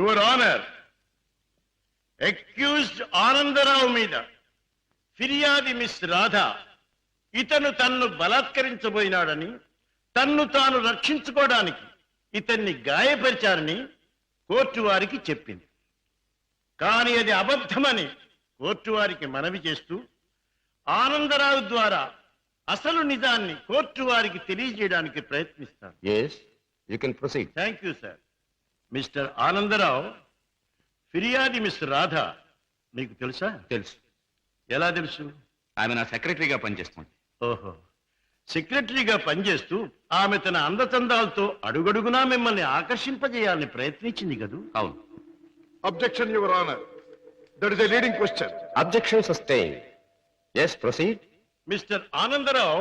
Your honour, accused Anandarao మీద ఫిర్యాది miss Radha ఇతను తన్ను బలాత్కరించబోయినాడని, తన్ను తాను రక్షించుకోవడానికి ఇతన్ని గాయపరిచారని కోర్టు వారికి చెప్పింది. కానీ అది అబద్ధమని కోర్టు వారికి మనవి చేస్తూ ఆనందరావు ద్వారా అసలు నిజాన్ని కోర్టు వారికి తెలియజేయడానికి ప్రయత్నిస్తాను. Thank you sir. Mister Anandarao, ఫిర్యాది మిస్ రాధ మీకు తెలుసా? తెలుసు. ఎలా తెలుసు? ఆమె నా సెక్రటరీగా పనిచేస్తుంది. ఓహో, సెక్రటరీగా పనిచేస్తూ ఆమె తన అందచందాలతో అడుగడుగునా మిమ్మల్ని ఆకర్షింపజేయాలని ప్రయత్నించింది కదూ? అవును. Objection your honour, that is a leading question. Objection sustain. yes proceed. Mister Anandarao,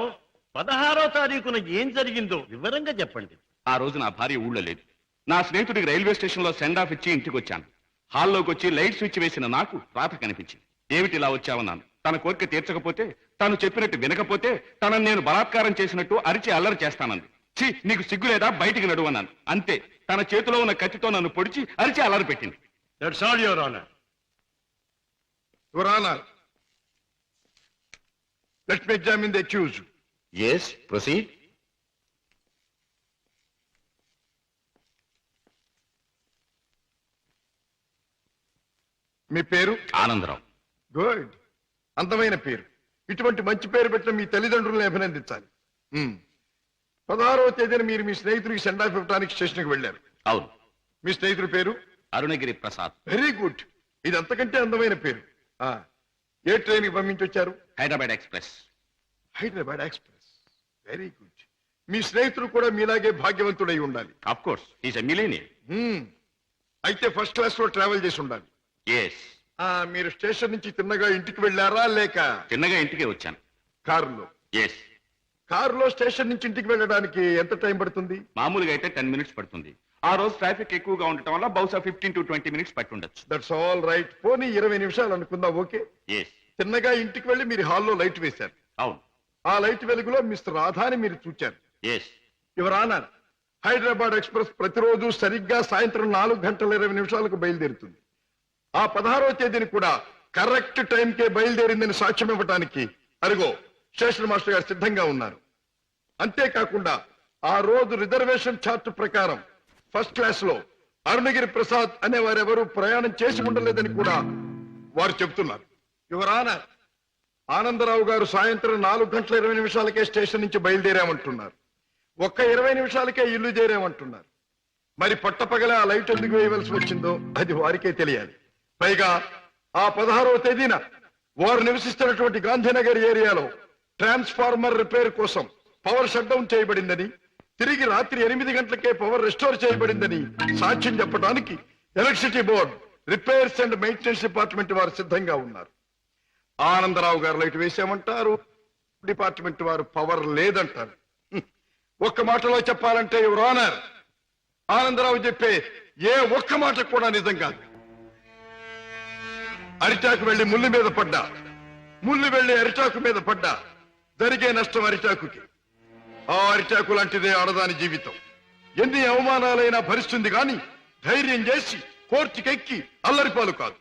16వ తారీఖున ఏం జరిగిందో వివరంగా చెప్పండి. ఆ రోజు నా భార్య ఊళ్ళో లేదు. నా స్నేహితుడికి రైల్వే స్టేషన్ లో సెండ్ ఆఫ్ ఇచ్చి ఇంటికి వచ్చాను. హాల్లోకి వచ్చి లైట్ స్విచ్ వేసిన నాకు రాత కనిపించింది. ఏమిటి ఇలా వచ్చావన్నాను. తన కోరిక తీర్చకపోతే, తాను చెప్పినట్టు వినకపోతే తనను నేను బలాత్కారం చేసినట్టు అరిచి అల్లరి చేస్తానంది. ఛీ, నీకు సిగ్గులేదా, బయటికి నడువన్నాను. అంతే, తన చేతిలో ఉన్న కత్తితో నన్ను పొడిచి అరిచి అల్లరి పెట్టింది. That's all your honour. Your honour, let me examine the accused. yes proceed. మీ పేరు? ఆనందరావు. గుడ్, అందమైన పేరు. ఇటువంటి మంచి పేరు పెట్టిన మీ తల్లిదండ్రులను అభినందించాలి. 16వ తేదీన మీరు మీ స్నేహితుడికి సెండ్ ఆఫ్ ఇవ్వడానికి స్టేషన్కి వెళ్ళారు. అవును. మీ స్నేహితుడి పేరు? అరుణగిరి ప్రసాద్. వెరీ గుడ్, ఇది అంతకంటే అందమైన పేరు. ఏ ట్రైన్ కి పంపించొచ్చారు? Hyderabad express. Hyderabad express, very good. మీ స్నేహితుడు కూడా మీలాగే భాగ్యవంతుడై ఉండాలి. Of course, is a millionaire. అయితే ఫస్ట్ క్లాస్ లో ట్రావెల్ చేసి ఉండాలి. yes. మీరు స్టేషన్ నుంచి తిన్నగా ఇంటికి వెళ్ళారా లేక? తిన్నగా ఇంటికే వచ్చాను. కారులో? yes. కారులో స్టేషన్ నుంచి ఇంటికి వెళ్ళడానికి ఎంత టైం పడుతుంది? మామూలుగా అయితే 10 minutes పడుతుంది. ఆ రోజు ట్రాఫిక్ ఎక్కువగా ఉండటం వల్ల బహుశా 15 to 20 minutes పట్టుండొచ్చు. That's all right. పోనీ 20 నిమిషాలు అనుకుందాం. ఓకే. yes. తిన్నగా ఇంటికి వెళ్ళి మీరు హాల్లో లైట్ వేశారు. అవును. ఆ లైట్ వెలుగులో మిస్టర్ రాధాని మీరు చూచారు. yes. Your honour, Hyderabad express ప్రతిరోజు సరిగ్గా సాయంత్రం 4:20 బయలుదేరుతుంది. ఆ 16వ తేదీని కూడా కరెక్ట్ టైంకే బయలుదేరిందని సాక్ష్యం ఇవ్వటానికి అరుగో స్టేషన్ మాస్టర్ గారు సిద్ధంగా ఉన్నారు. అంతేకాకుండా ఆ రోజు రిజర్వేషన్ చార్ట్ ప్రకారం ఫస్ట్ క్లాస్ లో అరుణగిరి ప్రసాద్ అనే వారెవరూ ప్రయాణం చేసి ఉండలేదని కూడా వారు చెబుతున్నారు. యువర్ ఆనర్, ఆనందరావు గారు సాయంత్రం 4:20 స్టేషన్ నుంచి బయలుదేరామంటున్నారు. ఒక్క 20 నిమిషాలకే ఇల్లు చేరామంటున్నారు. మరి పట్టపగల ఆ లైట్ ఎందుకు వేయవలసి వచ్చిందో అది వారికే తెలియాలి. పైగా ఆ 16వ తేదీన వారు నివసిస్తున్నటువంటి గాంధీనగర్ ఏరియాలో ట్రాన్స్ఫార్మర్ రిపేర్ కోసం పవర్ షట్ డౌన్ చేయబడిందని, తిరిగి రాత్రి 8 గంటలకే పవర్ రెస్టోర్ చేయబడిందని సాక్ష్యం చెప్పడానికి electricity board, repairs and maintenance department వారు సిద్ధంగా ఉన్నారు. ఆనందరావు గారు లైట్ వేసామంటారు, డిపార్ట్మెంట్ వారు పవర్ లేదంటారు. ఒక్క మాటలో చెప్పాలంటే యువర్ ఆనర్, ఆనందరావు చెప్పే ఏ ఒక్క మాట కూడా నిజం కాదు. అరిటాకు వెళ్లి ముళ్ళు మీద పడ్డా, ముళ్ళు వెళ్లి అరిటాకు మీద పడ్డా జరిగే నష్టం అరిటాకుకి. ఆ అరిటాకు లాంటిదే ఆడదాని జీవితం. ఎన్ని అవమానాలైనా భరిస్తుంది గాని ధైర్యం చేసి కోర్టుకెక్కి అల్లరిపాలు కాదు.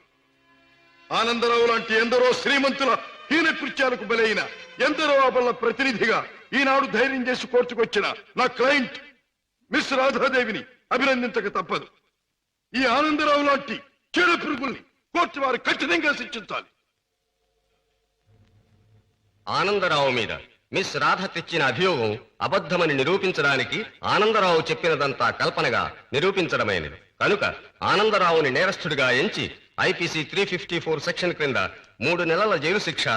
ఆనందరావు లాంటి ఎందరో శ్రీమంతుల హీన కృత్యాలకు బలైన ఎందరో అబల ప్రతినిధిగా ఈనాడు ధైర్యం చేసి కోర్టుకొచ్చిన నా క్లయింట్ మిస్ రాధాదేవిని అభినందించక తప్పదు. ఈ ఆనందరావు లాంటి చెడు పురుగుల్ని కోర్టు వారు ఖచ్చితంగా శిక్షించాలి. ఆనందరావు మీద మిస్ రాధ తెచ్చిన అభియోగం అబద్ధమని నిరూపించడానికి ఆనందరావు చెప్పినదంతా కల్పనగా నిరూపించడమైనది. కనుక ఆనందరావుని నేరస్తుడిగా ఎంచి ఐపీసీ 354 సెక్షన్ క్రింద 3 నెలల జైలు శిక్ష,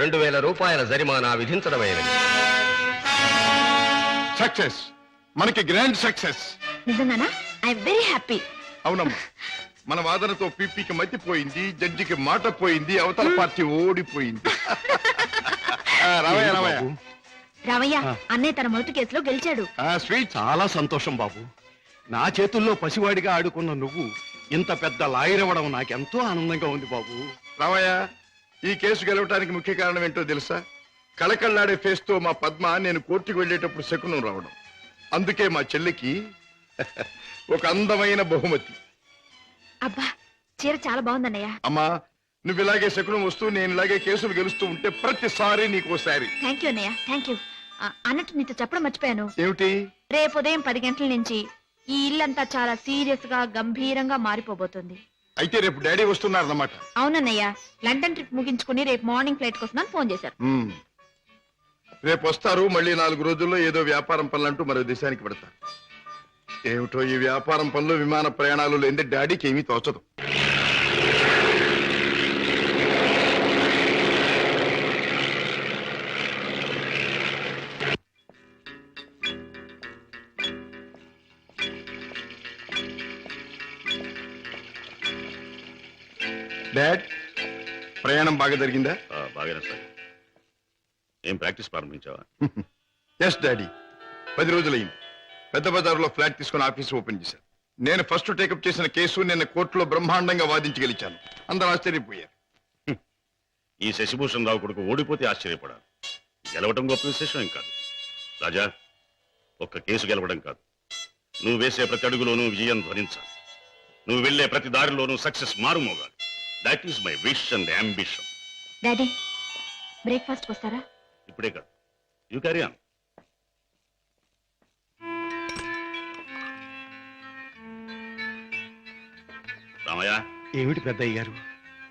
2000 రూపాయల జరిమానా విధించడమైనది. సక్సెస్, మనకి గ్రాండ్ సక్సెస్. నిజంగానా? I very happy. అవునమ్మా, మన వాదనతో పీపీకి మతిపోయింది, జడ్జికి మాట పోయింది, అవతల పార్టీ ఓడిపోయింది. రావయ్య, అన్నయ్య తన మొదటి కేసులో గెలిచాడు. స్వీట్, చాలా సంతోషం బాబు. నా చేతుల్లో పసివాడిగా ఆడుకున్న నువ్వు ఇంత పెద్ద లాయర్ అవ్వడం నాకెంతో ఆనందంగా ఉంది బాబు. రామయ్య, ఈ కేసు గెలవటానికి ముఖ్య కారణం ఏంటో తెలుసా? కళకళ్ళాడే ఫేస్ తో మా పద్మ నేను కోర్టుకు వెళ్ళేటప్పుడు శకునం రావడం. అందుకే మా చెల్లికి ఒక అందమైన బహుమతి. అబ్బా చీర చాలా బాగుందన్నయ్య. అమ్మా నువ్వు ఇలాగే శకునం వస్తూ నేను ఇలాగే కేసులు గెలుస్తూ ఉంటే ప్రతిసారి నీకోసారి. థ్యాంక్ యూ అన్నయ్య, థ్యాంక్ యూ. అన్నట్టు నీతో చెప్పడం మర్చిపోయాను. ఏమిటి? రేపు ఉదయం 10 గంటల నుంచి ఈ ఇల్లంతా చాలా సీరియస్ గా గంభీరంగా మారిపోబోతుంది. అయితే రేపు డాడీ వస్తున్నారన్నమాట. అవునన్నయ్య, లండన్ ట్రిప్ ముగించుకుని రేపు మార్నింగ్ ఫ్లైట్ కోసం ఫోన్ చేశారు. రేపు వస్తారు, మళ్ళీ 4 రోజుల్లో ఏదో వ్యాపారం పనులంటూ మరో దేశానికి పెడతారు. ఏమిటో ఈ వ్యాపారం పనులు విమాన ప్రయాణాలు లేని డాడీకి ఏమీ తోచదు. డాడ్ ప్రయాణం బాగా జరిగిందా? బాగానే సార్. ఏం ప్రాక్టీస్ ప్రారంభించావా? ఎస్ డాడీ, 10 రోజులైంది. పెద్ద బజారులో ఫ్లాట్ తీసుకుని ఆఫీస్ ఓపెన్ చేశాను. నేను ఫస్ట్ టేకప్ చేసిన కేసు నిన్న కోర్టులో బ్రహ్మాండంగా వాదించి గెలిచాను. అందరూ ఆశ్చర్యపోయారు. ఈ శశిభూషణ్ రావు కొడుకు ఓడిపోతే ఆశ్చర్యపడాలి, గెలవడం గొప్ప విశేషం ఏం కాదు. రాజా, ఒక్క కేసు గెలవడం కాదు, నువ్వు వేసే ప్రతి అడుగులోనూ విజయం ధ్వనించాలి. నువ్వు వెళ్లే ప్రతి దారిలోనూ సక్సెస్ మారుమోగాలి. That is my wish and ambition. Daddy breakfast వస్తారా? ఇప్పుడే కాదు, యూ క్యారీ ఆన్. రామయ్య, ఏమిటి పెద్ద అయ్యారు?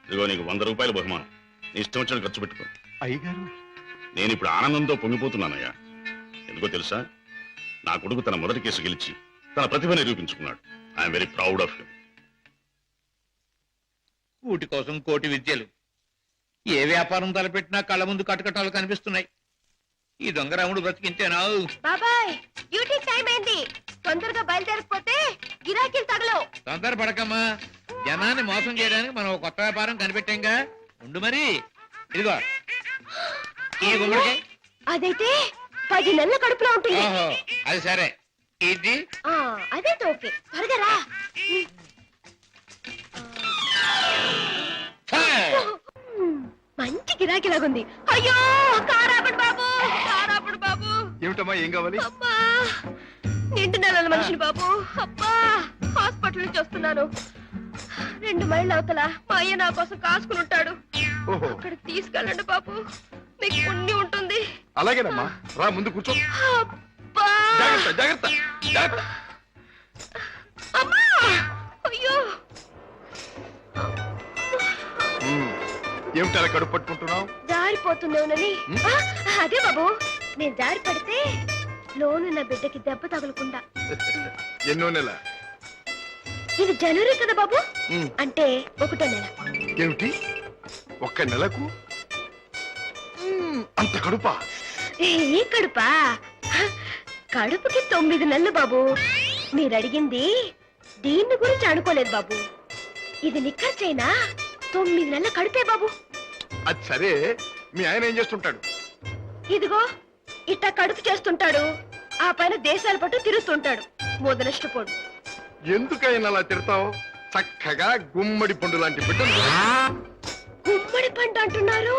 ఇదిగో నీకు 100 రూపాయల బహుమానం. నీ ఇష్టం వచ్చిన ఖర్చు పెట్టుకో. అయ్యగారు, నేను ఇప్పుడు ఆనందంతో పొంగిపోతున్నానయ్యా. ఎందుకో తెలుసా, నా కొడుకు తన మొదటి కేసు గెలిచి తన ప్రతిభ నిరూపించుకున్నాడు. I'm very proud of him. కూటి కోసం కోటి విద్యలు. ఏ వ్యాపారం తలపెట్టినా కళ్ళ ముందు కటకటాలు కనిపిస్తున్నాయి. ఈ దొంగరాముడు బ్రతికించేనా? బాబాయ్ డ్యూటీ టైం అయింది, తొందరగా బయలుదేరకపోతే గిరాకీలు తగలవు. తొందర పడకమ్మా, జనాన్ని మోసం చేయడానికి మనం ఒక కొత్త వ్యాపారం కనిపెట్టాంగా. ఉండు మరి. ఇదిగో ఈ గుమ్మడికాయ. అదైతే 10 నెలల కడుపులో ఉంటుంది. ఓహో, అది సరే. ఇది అదే ఓకే, త్వరగా రా. మంచి గిరాకీ లాగుంది. అయ్యో కారాపడు బాబు, కారాపడు బాబు. ఏమిటమ్మా, ఏం కావాలి? అబ్బా నిండు నెలల మనిషిని బాబు. అబ్బా హాస్పిటల్ నుంచి వస్తున్నాను. 2 మైళ్ళ అవతల మా అయ్య నా కోసం కాసుకుని ఉంటాడు. ఓహో, అక్కడికి తీసుకెళ్ళండి బాబు, మీకు పుణ్యం ఉంటుంది. అలాగేనమ్మా, రా ముందు కూర్చో. అబ్బా జాగ్రత్త జాగ్రత్త జాగ్రత్త. అమ్మా అయ్యో. ఏమిటి అలా కడుపు పట్టుకుంటున్నావు? జారిపోతున్నావునని. అదే బాబు, నేను జారి పడితే లోనున్న బిడ్డకి దెబ్బ తగలకుండా. ఎన్నో నెల? ఇది జనవరి కదా బాబు, అంటే 1వ నెల. ఏమిటి 1 నెలకు అంత కడుపా? ఏ కడుపా? కడుపుకి 9 నెలలు బాబు. మీరు అడిగింది దీన్ని గురించి అనుకోలేదు బాబు. ఇది నిక్కర్చైనా 9 నెలల కడుపే బాబు. అది సరే, మీ ఆయన ఏం చేస్తుంటాడు? ఇదిగో ఇట్టా కడుపు చేస్తుంటాడు, ఆ పైన దేశాల పట్టు తిరుగుతుంటాడు. మొదలష్టపోడు. ఎందుకైనా అలా తిడతావు? చక్కగా గుమ్మడి పండు లాంటి బిడ్డలు. గుమ్మడి పండు అంటున్నారు,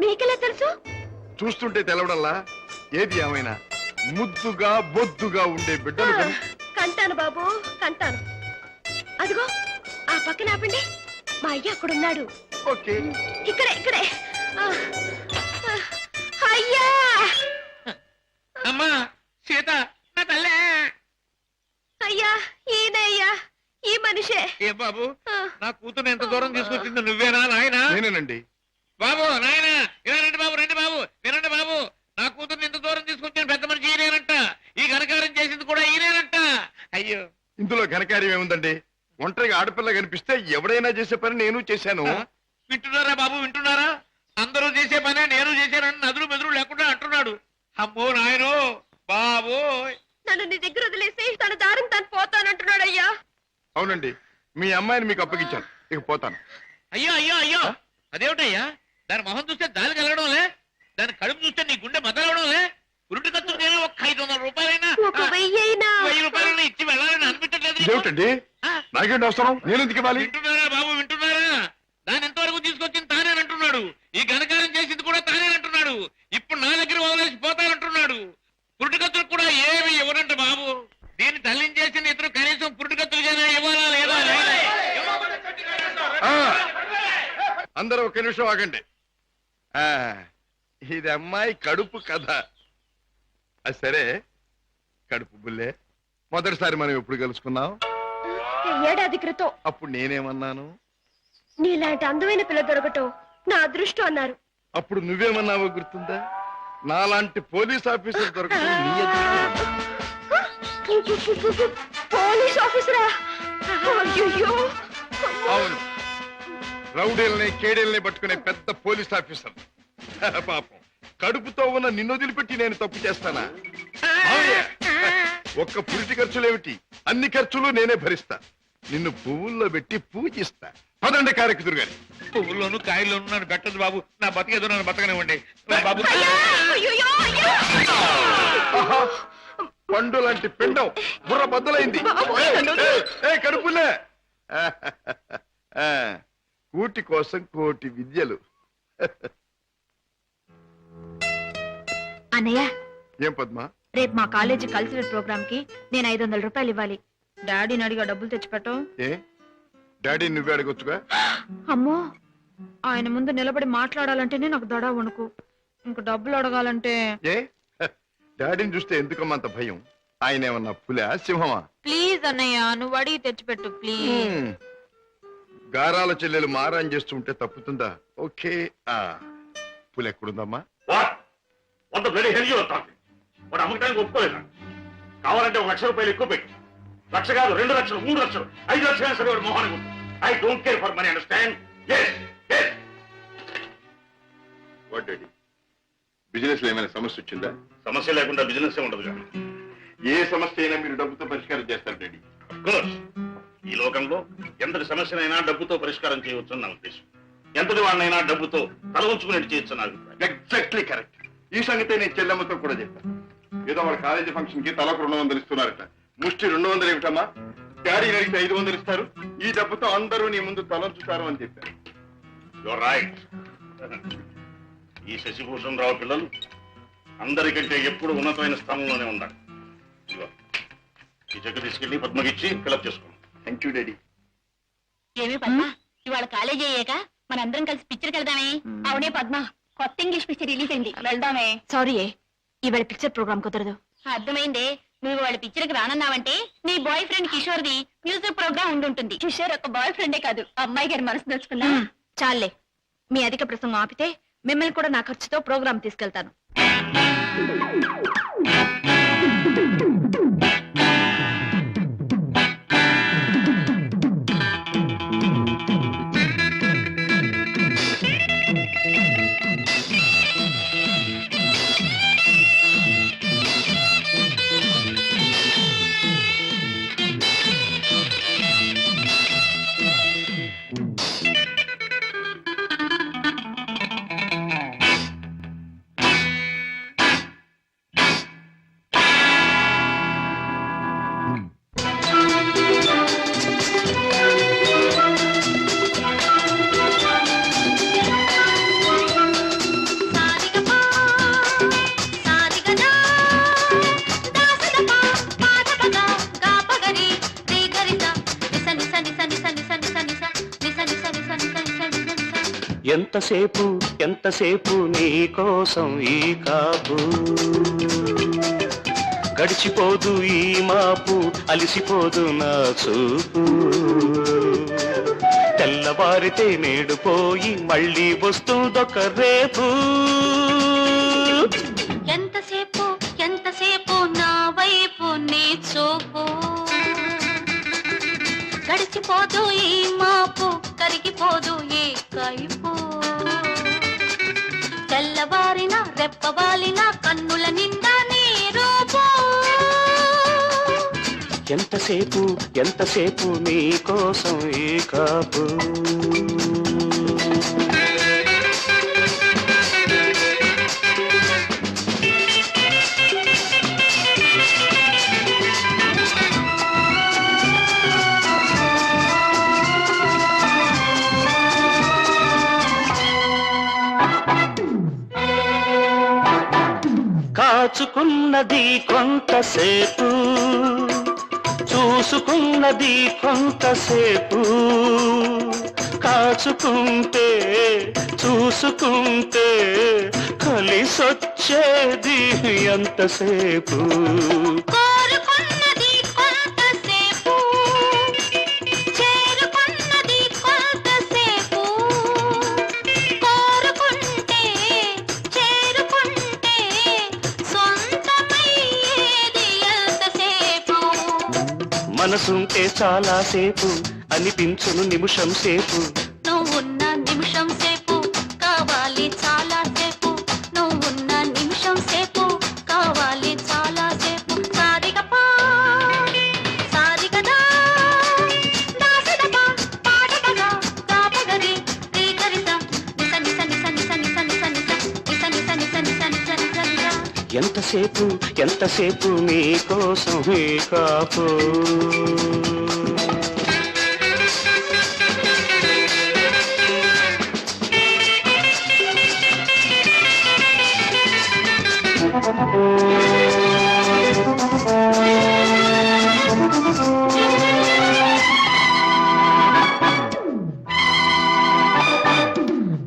మీకెలా తెలుసు? చూస్తుంటే తెలవడంలా. ఏది ఏమైనా ముద్దుగా బొద్దుగా ఉండే బిడ్డలు కంటాను బాబు, కంటాను. అదిగో ఆ పక్కన ఆపండి, మా అయ్య అక్కడున్నాడు. ఓకే, ఇక్కడే ఇక్కడే. అయ్యా అమ్మా సీత, నా తల్లే. అయ్యా ఈయన అయ్యా, ఈ మనిషే. ఏ బాబు, నా కూతురు ఎంత దూరం తీసుకొచ్చింది నువ్వేనా నాయనా? నేనేనండి. బాబు నాయనా, ఇలా రండి బాబు, రండి బాబు, వినండి బాబు. నా కూతురు ఇంత దూరం తీసుకొచ్చిన పెద్ద మనిషి ఈయనేనంట. ఈ ఘనకారం చేసింది కూడా ఈయనేనంట. అయ్యో, ఇందులో ఘనకార్యం ఏముందండి? ఒంటరిగా ఆడపిల్ల కనిపిస్తే ఎవడైనా చేసే పని నేను చేశాను. వింటున్నారా బాబు, వింటున్నారా? అందరూ చేసే పనే నేను చేశానని నదులు మెదులు లేకుండా అంటున్నాడు. అమ్మో నాయనో బాబు. నన్ను నీ దగ్గర వదిలేసి తన దారిని తను పోతానంటున్నాడు అయ్యా. అవునండి, మీ అమ్మాయిని మీకు అప్పగించాను, ఇక పోతాను. అయ్యో అయ్యో అయ్యో, అదేమిటయ్యా? దాని మొహం చూస్తే దాని కలగడంలే, దాని కడుపు చూస్తే నీ గుండె మొదలవడంలే. ఉరుటి ఖర్చు నేను ఒక 500 రూపాయలైనా, 1000 రూపాయలైనా ఇచ్చి వెళ్ళాలని అనిపించట్లేదు. ఏమిటండి, నాకేంటి అవసరం? నేను ఎందుకు ఇవ్వాలి? వింటున్నారా బాబు, వింటున్నారా? దాని ఎంతవరకు తీసుకొచ్చింది తానేనంటున్నాడు. ఈ ఘనకారం చేసింది కూడా తానేనంటున్నాడు. ఇప్పుడు నా దగ్గర వదిలేసి పోతానంటున్నాడు. పురుటికత్తులు కూడా ఏమి ఇవ్వనంట బాబు. దీన్ని తల్లించేసిన ఇతరు కనీసం పురుటికత్తులుగానే ఇవ్వాలా లేదా? ఒక్క నిమిషం ఆగండి. ఇది అమ్మాయి కడుపు కథ. అది సరే, కడుపు బుల్లే, మొదటిసారి మనం ఎప్పుడు కలుసుకున్నాం? ఏడాది క్రితం. అప్పుడు నేనేమన్నాను? నీలాంటి అందమైన పిల్ల దొరకటం నా అదృష్టం అన్నారు. అప్పుడు నువ్వేమన్నావో గుర్తుందా? నాలాంటి పోలీస్ ఆఫీసర్ దొరకటం నీ అదృష్టం. పోలీస్ ఆఫీసరా? అయ్యో. అవును, రౌడీల్ని కేడీల్ని పట్టుకునే పెద్ద పోలీస్ ఆఫీసర్. పాపం, కడుపుతో ఉన్న నిన్ను వదిలిపెట్టి నేను తప్పు చేస్తానా? ఒక్క పురిటి ఖర్చులేమిటి, అన్ని ఖర్చులు నేనే భరిస్తా. నిన్ను పువ్వుల్లో పెట్టి పూజిస్తా. పదండి కారెక్కుదురు గాని. పువ్వుల్లోనూ కాయల్లోనూ నన్ను పెట్టదు బాబు. నా బతికేదో నన్ను బతకనివ్వండి బాబు. పండు లాంటి పిండం బుర్ర బద్దలైంది. కడుపులే. కూటి కోసం కోటి విద్యలు. అన్నయ్య, ఏం పద్మా? రేపు మా కాలేజీ కల్చరల్ ప్రోగ్రామ్ కి నేను 500 రూపాయలు ఇవ్వాలి. డాడీని అడిగా డబ్బులు తెచ్చిపెట్టు. ఏ డాడీ నువ్వే అడగొచ్చుగా. అమ్మో, ఆయన ముందు నిలబడి మాట్లాడాలంటేనే నాకు దడ వణుకు. ఇంక డబ్బులు అడగాలంటే ఏ డాడీని చూస్తే ఎందుకమ్మా అంత భయం? ఆయన ఏమన్నా పులా సింహమా? ప్లీజ్ అన్నయ్య, నువ్వు అడిగి తెచ్చిపెట్టు ప్లీజ్. గారాల చెల్లెలు మారాన్ చేస్తుంటే తప్పుతుందా? ఓకే. పులి ఎక్కడుందమ్మా? వాడు అమ్మకానికి ఒప్పుకోలేదా? కావాలంటే 1 లక్ష రూపాయలు ఎక్కువ పెట్టు. 1 లక్ష కాదు, 2 లక్షలు, 3 లక్షలు, 5 లక్షలు సరే వాడు మొహానికి ఉంటుంది. I don't care for money, understand? Business లో ఏమైనా సమస్య వచ్చిందా? సమస్య లేకుండా బిజినెస్ ఉండదు కదా. ఏ సమస్య అయినా మీరు డబ్బుతో పరిష్కారం చేస్తారు డాడీ. ఈ లోకంలో ఎంతటి సమస్యనైనా డబ్బుతో పరిష్కారం చేయవచ్చు నా ఉద్దేశం. ఎంతటి వాడినైనా డబ్బుతో తల ఉంచుకునేట్టు చేయొచ్చు నా అభిప్రాయం. Exactly correct. ఈ సంగతే నేను చెల్లెమ్మతో కూడా చెప్పాను. ఏదో వాళ్ళ కాలేజీ ఫంక్షన్ కి తలకు 200 ఇస్తున్నారట. ముష్టి 200 ఏమిటమ్మా? డాడీ అడిగితే 500 ఇస్తారు. ఈ డబ్బుతో అందరూ నీ ముందు తలంచుతారు అని చెప్పారు. Your right. ఈ శశిభూషణ్ రావు పిల్లలు అందరికంటే ఎప్పుడు ఉన్నతమైన స్థానంలోనే ఉండాలి. ఈ చెక్ తీసుకెళ్లి పద్మకిచ్చి ఫిలప్ చేసుకోండి. Thank you daddy. ఏమి పద్మ, ఇవాళ కాలేజీ అయ్యాక మనందరం కలిసి పిక్చర్కి వెళ్దామే? అవునే పద్మ, కొత్త ఇంగ్లీష్ పిక్చర్ రిలీజ్ అయింది, వెళ్దామే. సారీ, ఇవాళ పిక్చర్ ప్రోగ్రామ్ కుదరదు. అర్థమైందే. నువ్వు వాళ్ళ పిక్చర్కి రానన్నావంటే నీ బాయ్ ఫ్రెండ్ కిషోర్ ది మ్యూజిక్ ప్రోగ్రామ్ ఉండుంటుంది. కిషోర్ ఒక బాయ్ ఫ్రెండే కాదు, అమ్మాయి గారి మనసు దోచుకున్నా. చాలే, మీ అధిక ప్రసంగం ఆపితే మిమ్మల్ని కూడా నా ఖర్చుతో ప్రోగ్రామ్ తీసుకెళ్తాను. ఎంతసేపు నీ కోసం ఈ కాపు, గడిచిపోదు ఈ మాపు, అలిసిపోదు నా చూపు. తెల్లవారితే నేడు పోయి మళ్ళీ వస్తుందొక రేపు. ఎంతసేపు నా వైపు నీ చూపు, గడిచిపోదు ఈ మాపు, కరిగిపోదు ఏ కైపు. తెల్లవారిన రెప్పవాలిన కన్నుల నిండా నీ రూపు. ఎంతసేపు నీ కోసం ఈ కాపు. కాచుకున్నది కొంతసేపు, చూసుకున్నది కొంతసేపు, కాచుకుంటే చూసుకుంటే కలిసొచ్చేది ఎంతసేపు కోరుకున్నది కొంతసేపు చేరుకున్నది కొంతసేపు కోరుకుంటే చేరుకుంటే సొంతమయ్యేది ఎంతసేపు మనసుంటే చాలా సేపు అనిపించును నిమిషం సేపు నువ్వున్న నిమిషం సేపు కావాలి చాలా సేపు నువ్వున్న నిమిషం సేపు కావాలి చాలా సేపు సారిగపా సారిగదా దాసదపా పాడపగా దాపగరి రీగరిస నిస నిస నిస నిస నిస నిస నిస నిస నిస నిస నిస నిస నిస నిస ఎంతసేపు ఎంతసేపు నీకోసం ఈ కాపు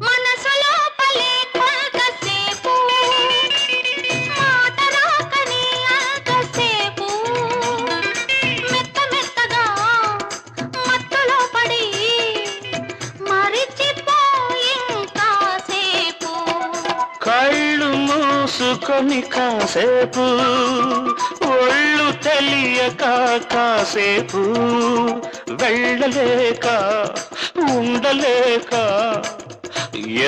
మనసులో పలే కొంతసేపు మాట రాకని అంతసేపు మెత్త మెత్తగా మత్తులో పడి మరిచిపోయి కాసేపు కళ్ళు మూసుకొని కాసేపు ఒళ్ళు తెలియక కాసేపు వెళ్ళలేక ఉండలేక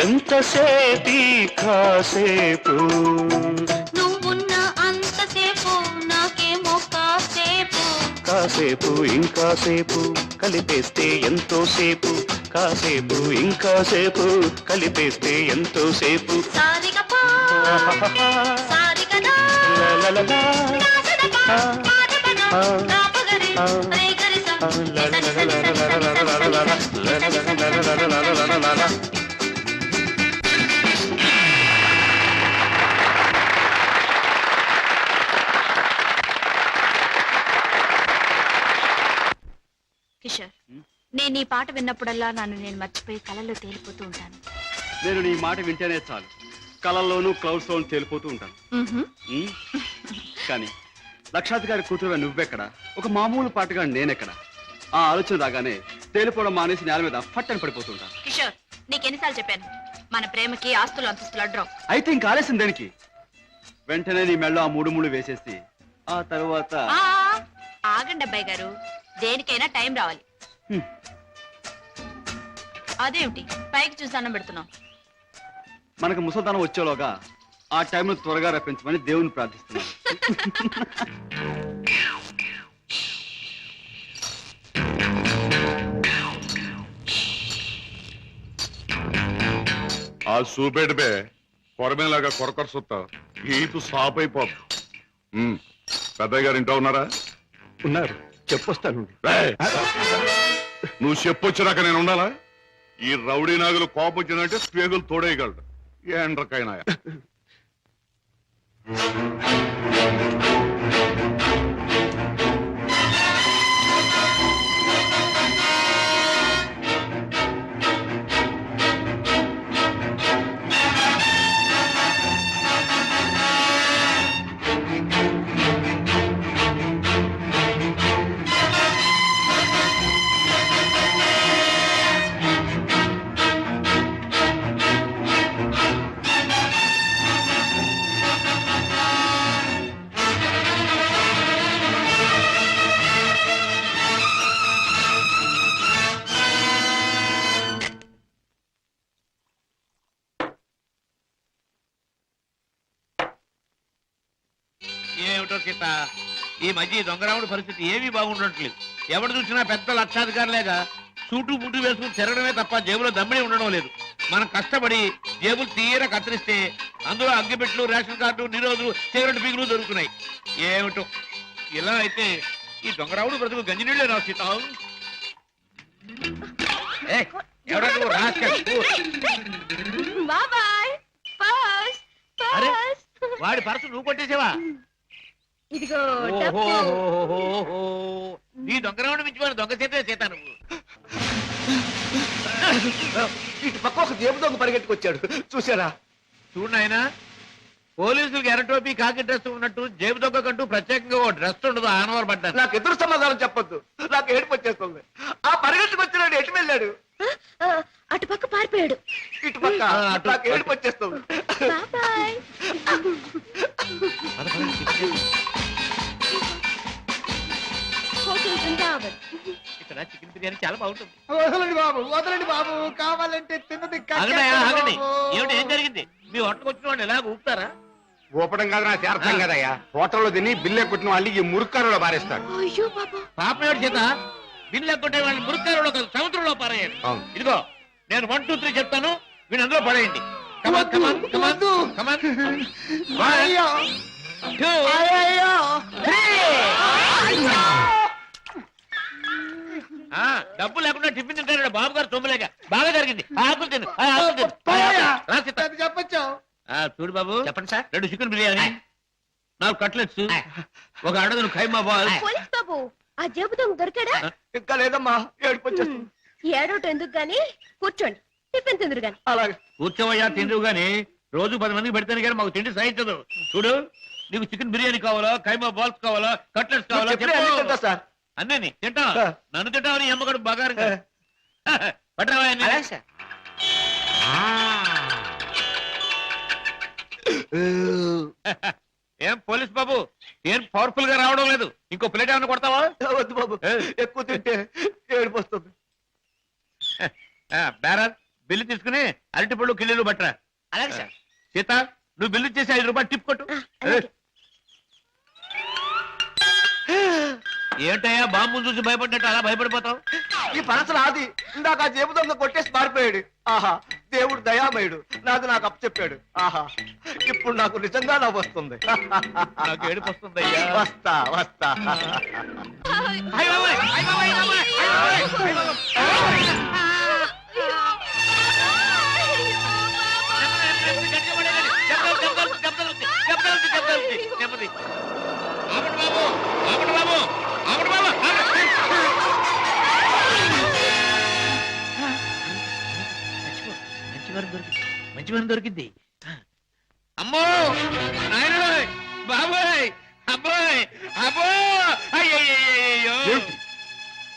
ఎంతసేపీ కాసేపు నువ్వున్న అంతసేపు నాకేమో కాసేపు కాసేపు ఇంకాసేపు కలిపేస్తే ఎంతో సేపు కాసేపు ఇంకాసేపు కలిపేస్తే ఎంతో సేపు సారిగపా సారిగదా లలలలా. దాసదపా పాడపగా దాపగరి రీగరిస నిస నిస నిస నిస నిస నిస కిషోర్ నేను ఈ పాట విన్నప్పుడల్లా నన్ను నేను మర్చిపోయి కలలో తేలిపోతూ ఉంటాను. నేను నీ మాట వింటేనే చాలు, కళల్లోనూ క్లౌడ్స్ లోను తేలిపోతూ ఉంటాను. కానీ లక్షాధికారి కూతురుగా నువ్వెక్కడ, ఒక మామూలు పాటగా నేనెక్కడ? ఆ ఆలోచన రాగానే తేలిపోవడం మానేసి నేల మీద ఫట్టని పడిపోతుంటాను. కిషోర్ నీకెన్నిసార్లు చెప్పాను మన ప్రేమకి ఆస్తులు అంతస్తులు అడ్డం. అయితే ఇంక ఆలస్యం దేనికి? వెంటనే నీ మెళ్ళో ఆ మూడు వేసేసి ఆ తరువాత ఆగండి అబ్బాయి గారు, దేనికైనా టైం రావాలి. అదేమిటి పైకి చూసి అన్నం పెడుతున్నాం? మనకు ముసల్దానం వచ్చేలోగా ఆ టైంను త్వరగా రప్పించమని దేవుని ప్రార్థిస్తున్నాను. ఆ చూపెడిపే కొరమేలాగా కొరకొర సుత్తా ఈపు సాప్ అయిపోదు. పెద్దయ్య గారు ఇంట్లో ఉన్నారా? ఉన్నారు, చెప్పొస్తాను. రేయ్, నువ్వు చెప్పొచ్చినాక నేను ఉండాలా? ఈ రౌడీ నాగులు కోపం వచ్చిందంటే స్పేగులు తోడేయగలడు. ఏండ్రకైనా ఏమిటో సీత, ఈ మధ్య ఈ దొంగరాముడి పరిస్థితి ఏమీ బాగుండట్లేదు. ఎవడు చూసినా పెద్ద లక్షాధికారులేగా సూటు బుట్టు వేసుకుని తిరగడమే తప్ప జేబులో దమ్మిడి ఉండడం లేదు. మనం కష్టపడి జేబులు తీర కత్తిరిస్తే అందులో అగ్గిపెట్లు, రేషన్ కార్డు, నిరోధులు, సిగరెట్ పీగులు దొరుకుతున్నాయి. ఏమిటో ఇలా అయితే ఈ దొంగరాముడు బ్రతుకు గంజినీళ్ళే రా సీత. ఎవడా నువ్వు? అరే, వాడి పర్సు నువ్వు కొట్టేసావా? ఇదిగో ఈ దొంగరాముడు మించిపోయిన దొంగ చేతే సీత నువ్వు. ఇటు పక్క ఒక జేబు దొంగ పరిగెట్టుకొచ్చాడు చూసారా? చూడు నాయన, పోలీసులకు ఎర్రటోపీ కాకి డ్రెస్ ఉన్నట్టు జేబు దొంగకంటూ ప్రత్యేకంగా ఓ డ్రెస్ ఉండదు. ఆనవారు పడ్డారు. నాకు ఎదురు సమాధానం చెప్పొద్దు, నాకు ఏడుపు వచ్చేస్తుంది. ఆ పరిగెట్టుకొచ్చినాడు ఎటు వెళ్ళాడు? అటు పక్క పారిపోయాడు. ఇటు పక్క నాకు ఏడుపు వచ్చేస్తుంది. బాబాయ్. హోటల్ బృందావన్. ఇక్కడ చికెన్ బిర్యానీ చాలా బాగుంటుంది. వదలండి బాబు, వదలండి బాబు, కావాలంటే తిన్నది ఆగండి, ఆగండి. ఏమిటి, ఏం జరిగింది? మీ హోటల్కి వచ్చిన వాళ్ళు ఎలా ఊపుతారా? ఊపడం కాదు నాకు అర్థం కదయ్యా. హోటల్లో తిని బిల్లు కొట్టిన వాళ్ళు ఈ మురుక్కారులో పారేస్తారు. అయ్యో బాబా. పాపం ఏడు చేత బిల్లు ఎక్కొట్టే వాళ్ళని మురుక్కారులో కాదు, సముద్రంలో పారేయాలి. అవును. ఇదిగో నేను 1 2 3 చెప్తాను, వీళ్ళు అందులో పడేయండి. కమాన్ కమాన్ కమాన్ కమాన్. 1 2 డబ్బు లేకుండా టిఫిన్ తింటాడు బాబు గారు. తొమ్మిలేక బాగా జరిగింది. ఆకులు తిను, ఆకులు తిను. చెప్పచ్చు. చూడు బాబు, చెప్పండి సార్. 2 చికెన్ బిర్యానీ, 4 కట్లెట్స్, 1 అడగను ఖైమా బాల్. పోలీస్ బాబు, ఆ జేబు దొంగ దొరికాడా? ఇంకా లేదమ్మా, ఏడుపు వచ్చేస్తుంది. ఏడోటి ఎందుకు గాని, కూర్చోండి, టిఫిన్ తిందురు గాని. అలాగే కూర్చోవయ్యా, తిందువు గాని. రోజు 10 మందికి పెడితేనే కానీ మాకు తిండి సహించదు. చూడు, నీకు చికెన్ బిర్యానీ కావాలా, ఖైమా బాల్స్ కావాలా, కట్లెట్స్ కావాలా? చెప్పిన అన్ని తింటా సార్. అన్నీ తింటా. నన్ను తింటావని అమ్మగాడు బాగా పట్టరావా? ఏం పోలీస్ బాబు, ఏం పవర్ఫుల్ గా రావడం లేదు? ఇంకో ప్లేట్ ఏమైనా కొడతావా? వద్దు బాబు, ఎక్కువ తింటే ఏడుపు వస్తుంది. బేరర్, బిల్లు తీసుకుని అరటిపళ్ళు కిళ్ళీలు పట్టరా. అలాగే సార్. సీత, నువ్వు బిల్లు చేసి 5 రూపాయలు టిప్ కొట్టు. ఏంటయ్యా బాంబు చూసి భయపడ్డట్టు అలా భయపడిపోతావు? ఈ పనసలు ఆది ఇందాక ఆ జేబు దొంగ కొట్టేసి పారిపోయాడు. ఆహా, దేవుడు దయామయుడు, నాది నాకు అప్పచెప్పాడు. ఆహా, ఇప్పుడు నాకు నిజంగా నవ్వు వస్తుంది. నాకు ఏడుపు వస్తుందయ్యా. వస్తా వస్తా. మంచి వారం దొరికింది. అమ్మో నాయన, బాబాయ్, అబ్బాయ్, అబ్బో, అయ్యయ్యో.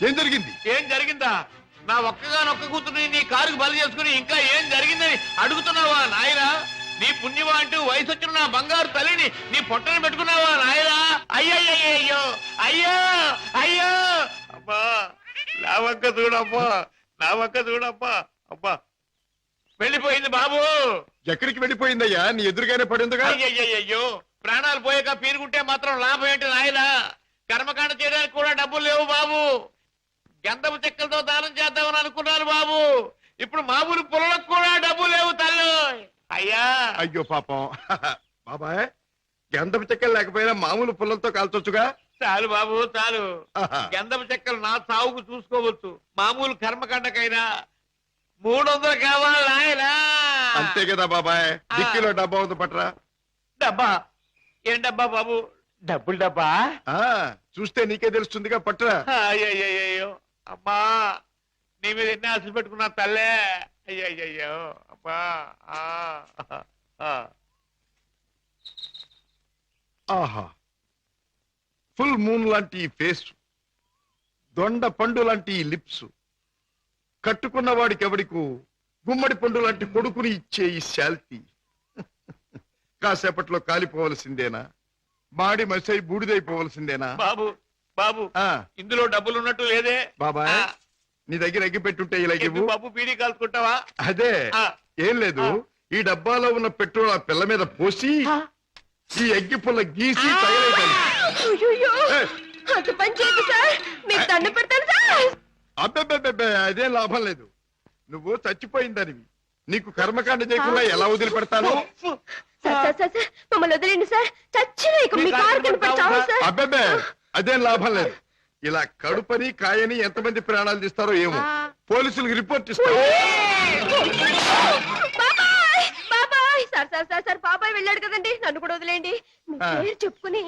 ఏం జరిగింది? ఏం జరిగిందా? నా ఒక్కగానొక్క కూతురుని నీ కారుకు బలి చేసుకుని ఇంకా ఏం జరిగిందని అడుగుతున్నావా నాయనా? నీ పుణ్యమా అంటూ వయసు వచ్చిన నా బంగారు తల్లిని నీ పొట్టను పెట్టుకున్నావా నాయనా? అయ్యయ్యో, అయ్యో అయ్యో. అబ్బా, నా వంక చూడమ్మా, నా వంక చూడమ్మా. అబ్బా, వెళ్ళిపోయింది బాబు. ఎక్కడికి వెళ్ళిపోయిందయ్యా? నీ ఎదురుగానే పడిందిగా. అయ్యయ్యో, ప్రాణాలు పోయాక పీనుకుంటే మాత్రం లాభం ఏంటి నాయనా? కర్మకాండ చేయడానికి కూడా డబ్బులు లేవు బాబు. గంధపు చెక్కలతో దానం చేద్దామని అనుకున్నాను బాబు. ఇప్పుడు మామూలు పుల్లలకు కూడా డబ్బు లేవు తల్లి. అయ్యా, అయ్యో పాపం. బాబాయ్, గంధపు చెక్కలు లేకపోయినా మామూలు పుల్లలతో కాల్చొచ్చుగా. చాలు బాబు, చాలు. ఆహా. గంధపు చెక్కలు నా సాగుకు చూసుకోవచ్చు. మామూలు కర్మకాండకైనా 300 కావాలి నాయనా. అంతే కదా బాబాయ్. డిక్కీలో డబ్బా ఉంది, పట్రా. డబ్బా? ఏం డబ్బా బాబు? డబ్బులు డబ్బా? ఆ, చూస్తే నీకే తెలుస్తుందిగా, పట్రా. అయ్యయ్యో, అమ్మా, నీ మీద ఎన్ని ఆశలు పెట్టుకున్నా తల్లే. అయ్యయ్యో, అమ్మా. ఆహా, ఫుల్ మూన్ లాంటి ఈ ఫేస్, దొండ పండు లాంటి ఈ లిప్స్, కట్టుకున్న వాడికి ఎవడికు గుమ్మడి పండు లాంటి కొడుకుని ఇచ్చే ఈ శాల్తీ కాసేపట్లో కాలిపోవలసిందేనా? మాడి మసై బూడిదైపోవలసిందేనా? బాబు, బాబు, ఆ, ఇందులో డబ్బులు ఉన్నట్టు లేదే. బాబాయ్, నీ దగ్గర ఎగ్గి పెట్టుంటే ఇలాగే ఎందుకు బాబు, బీడీ కాల్చుకుంటావా? అదే. ఆ. ఏం లేదు, ఈ డబ్బాలో ఉన్న పెట్రోల్ ఆ పిల్ల మీద పోసి ఈ ఎగ్గి పుల్ల గీసి తయారైపోయింది. అయ్యయ్యో, అంత పని చేయదు సార్, మీకు దండ పెడతాను సార్. అబ్బే, అదేం లాభం లేదు. నువ్వు చచ్చిపోయిందనివి, నీకు కర్మకాండ చేయకుండా ఎలా వదిలిపెడతాను? సార్, మమ్మల్ని వదిలేండి సార్. చచ్చిన ఇక మీ కారు కనపడతావు సార్. అబ్బే, అదేం లాభం లేదు. ఇలా కడుపని కాయని ఎంతమంది ప్రాణాలు తీస్తారో ఏమో. పోలీసులకు రిపోర్ట్ ఇస్తారు. బాబాయ్, బాబాయ్, సార్ బాబాయ్ వెళ్ళాడు కదండి, నన్ను కూడా వదిలేండి. మీ పేరు చెప్పుకుని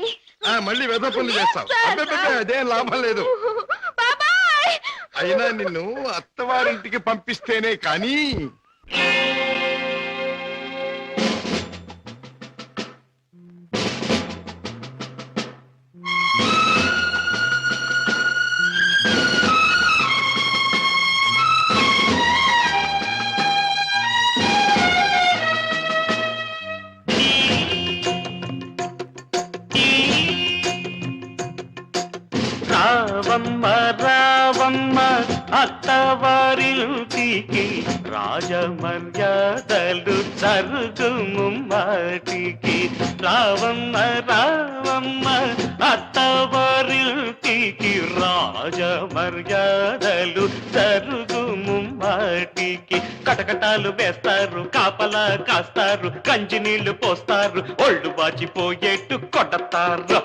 మళ్ళీ వెధ పనులు చేస్తావు. సార్, అబ్బే, అదేం లాభం లేదు. బాబాయ్, అయినా నిన్ను అత్తవారింటికి పంపిస్తేనే కానీ రావమ్మ రావమ్మ అత్తవారింటికి రాజమర్యాదలు జరుగుము మాటికి. రావమ్మ రావమ్మ అత్తవారింటికి రాజమర్యాదలు జరుగుము మాటికి. కటకటాలు వేస్తారు, కాపలా కాస్తారు, కంచి నీళ్లు పోస్తారు, ఒళ్ళు బాచిపోయేట్టు కొడతారు.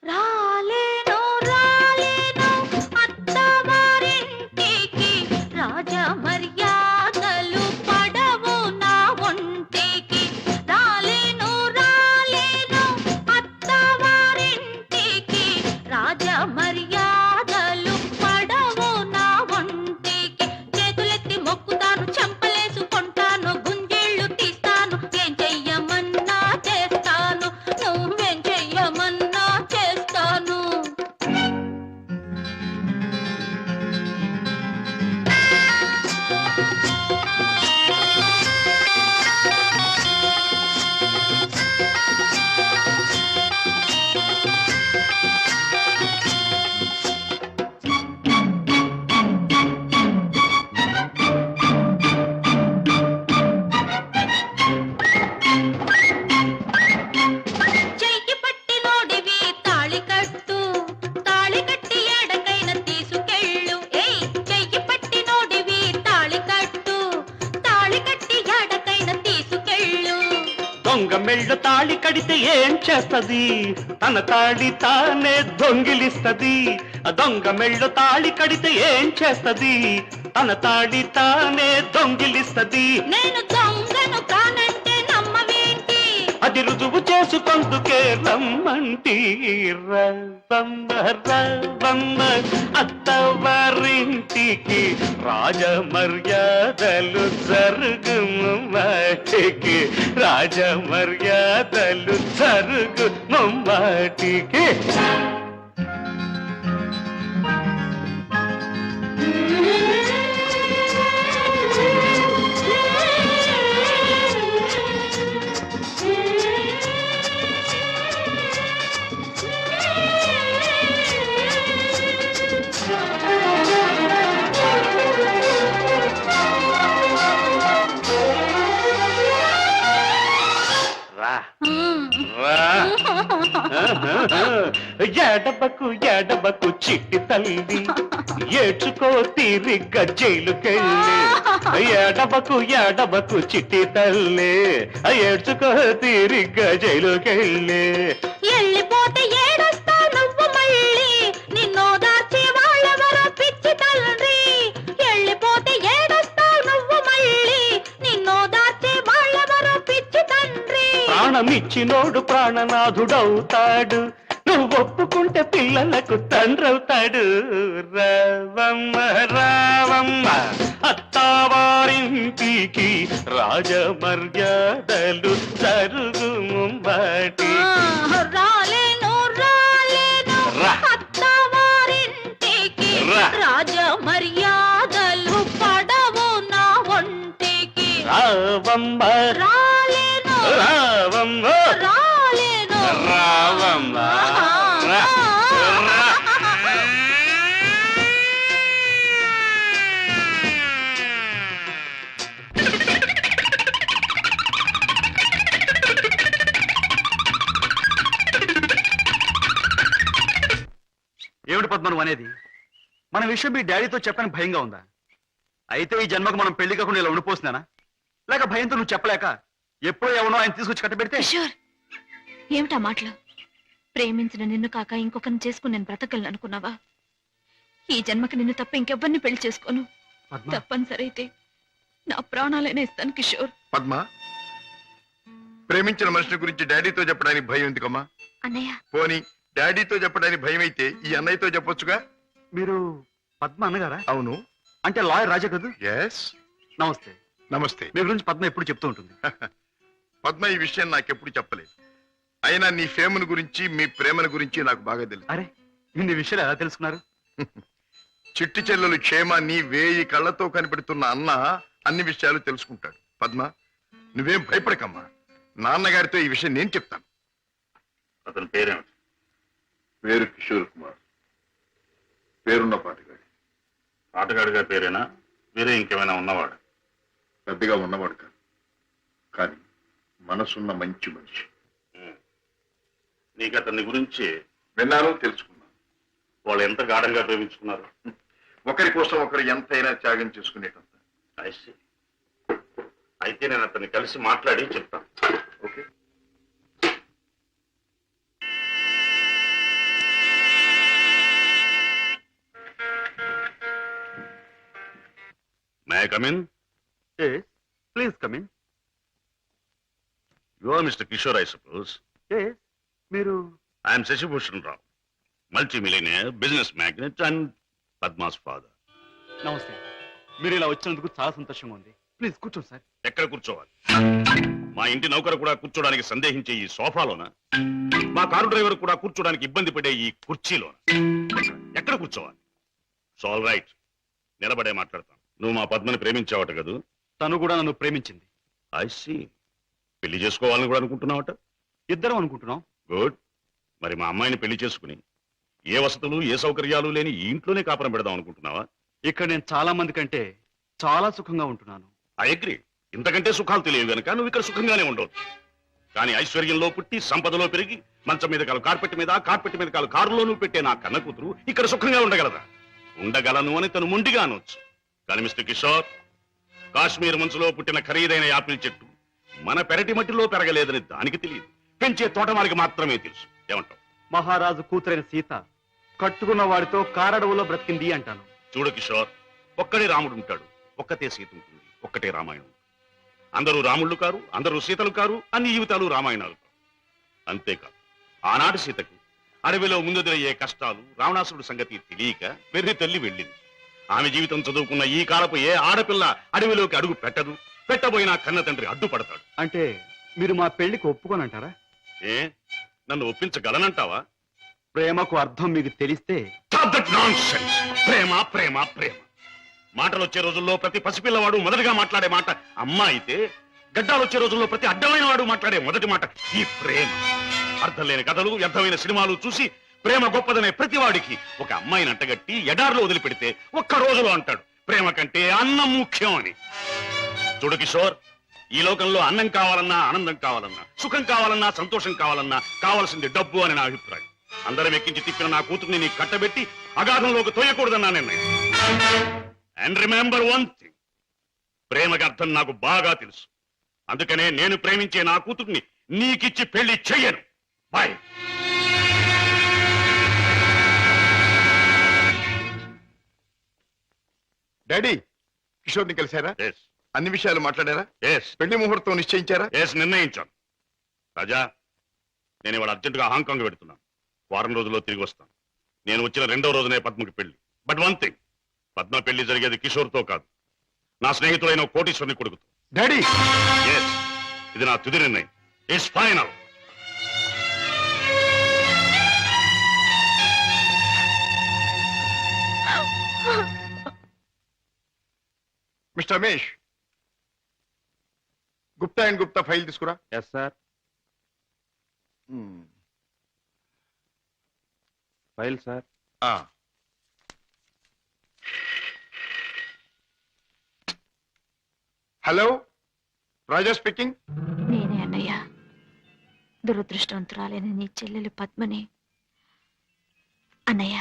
రాలేను రాలేను అత్తవారింటికి రాజ మర్యాదలు పడవు నా ఒంటికి. రాలేను రాలేను అత్తవారింటికి రాజ మర్యాదలు పడవు నా ఒంటికి. చేతులెత్తి మొక్కుతాను, చెంపలేసుకుంటాను, గుంజేళ్ళు తీస్తాను, ఏం చెయ్యమన్నా చేస్తాను, నువ్వేం చెయ్యమన్నా చేస్తాను. చెయ్యి పట్టి నోడివి తాళి కట్టు, తాళి కట్టి ఎడకైన తీసుకెళ్ళు. ఏయ్ చెయ్యి పట్టి నోడివి తాళి కట్టు, తాళి కట్టి ఎడకైన తీసుకెళ్ళు. దొంగ మెళ్ళు తాళి కడితే ఏం చేస్తది? తన తాళి తానే దొంగిలిస్తది. దొంగ మెళ్ళు తాళి కడితే ఏం చేస్తది? తన తాళి తానే దొంగిలిస్తది. నేను దొంగను కానంటే నమ్మవేంటి? అది రుజువు చేసుకొందుకే రమ్మంటి. రవ్వమ్మ రవ్వమ్మ అత్తవారింటికి రాజమర్యాదలు జరుగుము మాటికి. రాజమర్యాదలు జరుగుము మాటికి. ఎడబకు ఎడబకు చిట్టి తల్లి, ఏడ్చుకో తీరిగ్గా జైలుకెళ్ళి. ఎడబకు ఎడబకు చిట్టి తల్లి, ఏడ్చుకో తీరిగ్గా జైలుకెళ్ళి. వెళ్ళిపోతే ఏడుస్తావు నువ్వు మళ్ళీ, నిన్నో దాచి వాళ్ళెవరో పిచ్చి తండ్రి. వెళ్ళిపోతే ఏడుస్తావు నువ్వు మళ్ళీ, నిన్నో దాచి వాళ్ళెవరో పిచ్చి తండ్రి. ప్రాణమిచ్చినోడు ప్రాణనాథుడవుతాడు, నువ్వు ఒప్పుకుంటే పిల్లలకు తండ్రవుతాడు. రావమ్మ రావమ్మ అత్తవారింటికి రాజమర్యాదలు జరుగుము మాటి. రాలేను రాలేను రా. అత్తవారింటికి రా. రాజ మర్యాదలు పడవు నా ఒంటికి. రావమ్మ రాలేను రావమ్మ రాలేను రావమ్మ రా. రా. ఏమిటి పద్మ నువ్వు అనేది? మన విషయం మీ డాడీతో చెప్పని భయంగా ఉందా? అయితే ఈ జన్మకు మనం పెళ్లి కాకుండా ఇలా ఉండిపోతున్నానా? లేక భయంతో నువ్వు చెప్పలేక ఎప్పుడో ఎవనో ఆయన తీసుకొచ్చి కట్టబెడితే? కిషోర్, ఏమిటా మాటలు? ప్రేమించిన నిన్ను కాక ఇంకొకరిని చేసుకుని నేను బ్రతకలను అనుకున్నావా? ఈ జన్మకి నిన్ను తప్ప ఇంకెవ్వరిని పెళ్లి చేసుకోను. పద్మ, తప్పనిసరి అయితే నా ప్రాణాలైనా ఇస్తాను కిషోర్. పద్మ, ప్రేమించిన మనిషి గురించి డాడీతో చెప్పడానికి భయం ఎందుకమ్మా? అన్నయ్య, పోనీ డాడీతో చెప్పడానికి భయం అయితే ఈ అన్నయ్యతో చెప్పొచ్చుగా. మీరు పద్మ అన్నగారా? అవును. అంటే లాయర్ రాజా కదూ? ఎస్. నమస్తే. నమస్తే. మీ గురించి పద్మ ఎప్పుడు చెప్తూ ఉంటుంది. పద్మ ఈ విషయం నాకెప్పుడు చెప్పలేదు. అయినా నీ ఫేమును గురించి మీ ప్రేమను గురించి నాకు బాగా తెలుసు. అరే, ఇన్ని విషయాలు ఎలా తెలుసుకున్నారు? చిట్టి చెల్లెలు క్షేమాన్ని 1000 కళ్ళతో కనిపెడుతున్న అన్న అన్ని విషయాలు తెలుసుకుంటాడు. పద్మ, నువ్వేం భయపడకమ్మా. నాన్నగారితో ఈ విషయం నేను చెప్తాను. అతని పేరేమిటి? పేరు కిషోర్ కుమార్. పేరున్న పాటగాడి. ఆటగాడిగా పేరేనా? వేరే ఇంకేమైనా ఉన్నవాడు? పెద్దగా ఉన్నవాడు కాదు, కానీ మనసున్న మంచి మనిషి. నీకు అతని గురించి విన్నాను, తెలుసుకున్నాను. వాళ్ళు ఎంత గాఢంగా ప్రేమించుకున్నారు? ఒకరి కోసం ఒకరు ఎంతైనా త్యాగం చేసుకునేటంత. అయితే నేను అతన్ని కలిసి మాట్లాడి చెప్తాను. Okay. May I come in? Please come in. You are mister Kishore, I suppose. మీరు? I'm Shashibhushan Rao, multimillionaire, business magnate and Padma's father. నమస్తే. మీరు ఇలా వచ్చినందుకు చాలా సంతోషంగా ఉంది. ప్లీజ్ కూర్చోండి సార్. ఎక్కడ కూర్చోవాలి? మా ఇంటి నౌకరు కూడా కూర్చోడానికి సందేహించే ఈ సోఫాలోనా? మా కారు డ్రైవర్ కూడా కూర్చోడానికి ఇబ్బంది పడే ఈ కుర్చీలోనా? ఎక్కడ కూర్చోవాలి? ఆల్ రైట్, నిలబడే మాట్లాడతాను. నువ్వు మా పద్మని ప్రేమించావట కదూ? తను కూడా నన్ను ప్రేమించింది. I see. పెళ్లి చేసుకోవాలని కూడా అనుకుంటున్నావట? ఇద్దరం అనుకుంటున్నాం. గుడ్. మరి మా అమ్మాయిని పెళ్లి చేసుకుని ఏ వసతులు ఏ సౌకర్యాలు లేని ఈ ఇంట్లోనే కాపురం పెడదాం అనుకుంటున్నావా? ఇక్కడ నేను చాలా మంది కంటే చాలా సుఖంగా ఉంటున్నాను. I agree. ఇంతకంటే సుఖాలు తెలియవు గనక నువ్వు ఇక్కడ సుఖంగానే ఉండవచ్చు. కానీ ఐశ్వర్యంలో పుట్టి సంపదలో పెరిగి మంచం మీద కాలు కార్పెట్ మీద, కార్పెట్ మీద కాలు కారులోనూ పెట్టే నా కన్న కూతురు ఇక్కడ సుఖంగా ఉండగలదా? ఉండగలను అని తను మొండిగా అనొచ్చు. కానీ మిస్టర్ కిషోర్, కాశ్మీర్ మంచులో పుట్టిన ఖరీదైన యాపిల్ చెట్టు మన పెరటి మట్టిలో పెరగలేదని దానికి తెలియదు, పెంచే తోటమాలికి మాత్రమే తెలుసు. ఏమంటావు? మహారాజు కూతురైన సీత కట్టుకున్న వాడితో కారడవులో బ్రతికింది అంటాను. చూడు కిషోర్, ఒక్కడే రాముడు ఉంటాడు, ఒక్కతే సీత ఉంటుంది, ఒక్కటే రామాయణం. అందరూ రాముళ్ళు కారు, అందరూ సీతలు కారు, అన్ని జీవితాలు రామాయణాలు కారు. అంతేకాదు, ఆనాటి సీతకు అడవిలో ముందెదురయ్యే కష్టాలు, రావణాసురుడు సంగతి తెలియక వెర్రి తల్లి వెళ్ళింది. ఆమె జీవితం చదువుకున్న ఈ కాలపు ఏ ఆడపిల్ల అడవిలోకి అడుగు పెట్టదు. పెట్టబోయినా కన్న తండ్రి అడ్డుపడతాడు. అంటే మీరు మా పెళ్లికి ఒప్పుకోనంటారా? ఏ, నన్ను ఒప్పించగలనంటావా? ప్రేమకు అర్థం మీకు తెలిస్తే. ప్రేమ ప్రేమ ప్రేమ మాటలు వచ్చే రోజుల్లో ప్రతి పసిపిల్లవాడు మొదటిగా మాట్లాడే మాట అమ్మ అయితే, గడ్డాలు వచ్చే రోజుల్లో ప్రతి అడ్డమైన వాడు మాట్లాడే మొదటి మాట ఈ ప్రేమ. అర్థం లేని కథలు, వ్యర్థమైన సినిమాలు చూసి ప్రేమ గొప్పదనే ప్రతి వాడికి ఒక అమ్మాయిని అంటగట్టి ఎడార్లో వదిలిపెడితే ఒక్క రోజులో అంటాడు ప్రేమ కంటే అన్నం ముఖ్యం అని. చూడు కిషోర్, ఈ లోకంలో అన్నం కావాలన్నా, ఆనందం కావాలన్నా, సుఖం కావాలన్నా, సంతోషం కావాలన్నా కావాల్సింది డబ్బు అని నా అభిప్రాయం. అందరం ఎక్కించి తిప్పిన నా కూతుర్ని నీకు కట్టబెట్టి అగాధంలోకి తోయకూడదన్నా నిర్ణయం. అండ్ రిమెంబర్ వన్ థింగ్, ప్రేమకి అర్థం నాకు బాగా తెలుసు. అందుకనే నేను ప్రేమించే నా కూతుర్ని నీకిచ్చి పెళ్లి చెయ్యను. బాయ్. డాడీ, కిషోర్ని కలిశారా? అన్ని విషయాలు మాట్లాడారా? పెళ్లి ముహూర్తం నిశ్చయించారా? నిర్ణయించాను. రాజా, నేను ఇవాళ అర్జెంటుగా హాంకాంగ్ పెడుతున్నాను. వారం రోజుల్లో తిరిగి వస్తాను. నేను వచ్చిన 2వ రోజునే పద్మకి పెళ్లి. బట్ వన్ థింగ్, పద్మ పెళ్లి జరిగేది కిషోర్తో కాదు, నా స్నేహితుడైన కోటీశ్వరుని కొడుకుతో. డాడీ, ఇది నా తుది నిర్ణయం. It's final. Mister Ramesh, Gupta and Gupta file తీసుకురా. Yes sir. File sir. Hello, Raja speaking. నేనే అన్నయ్య. దురదృష్టవంతురాలైన నీ చెల్లెలు పద్మని. అన్నయ్య,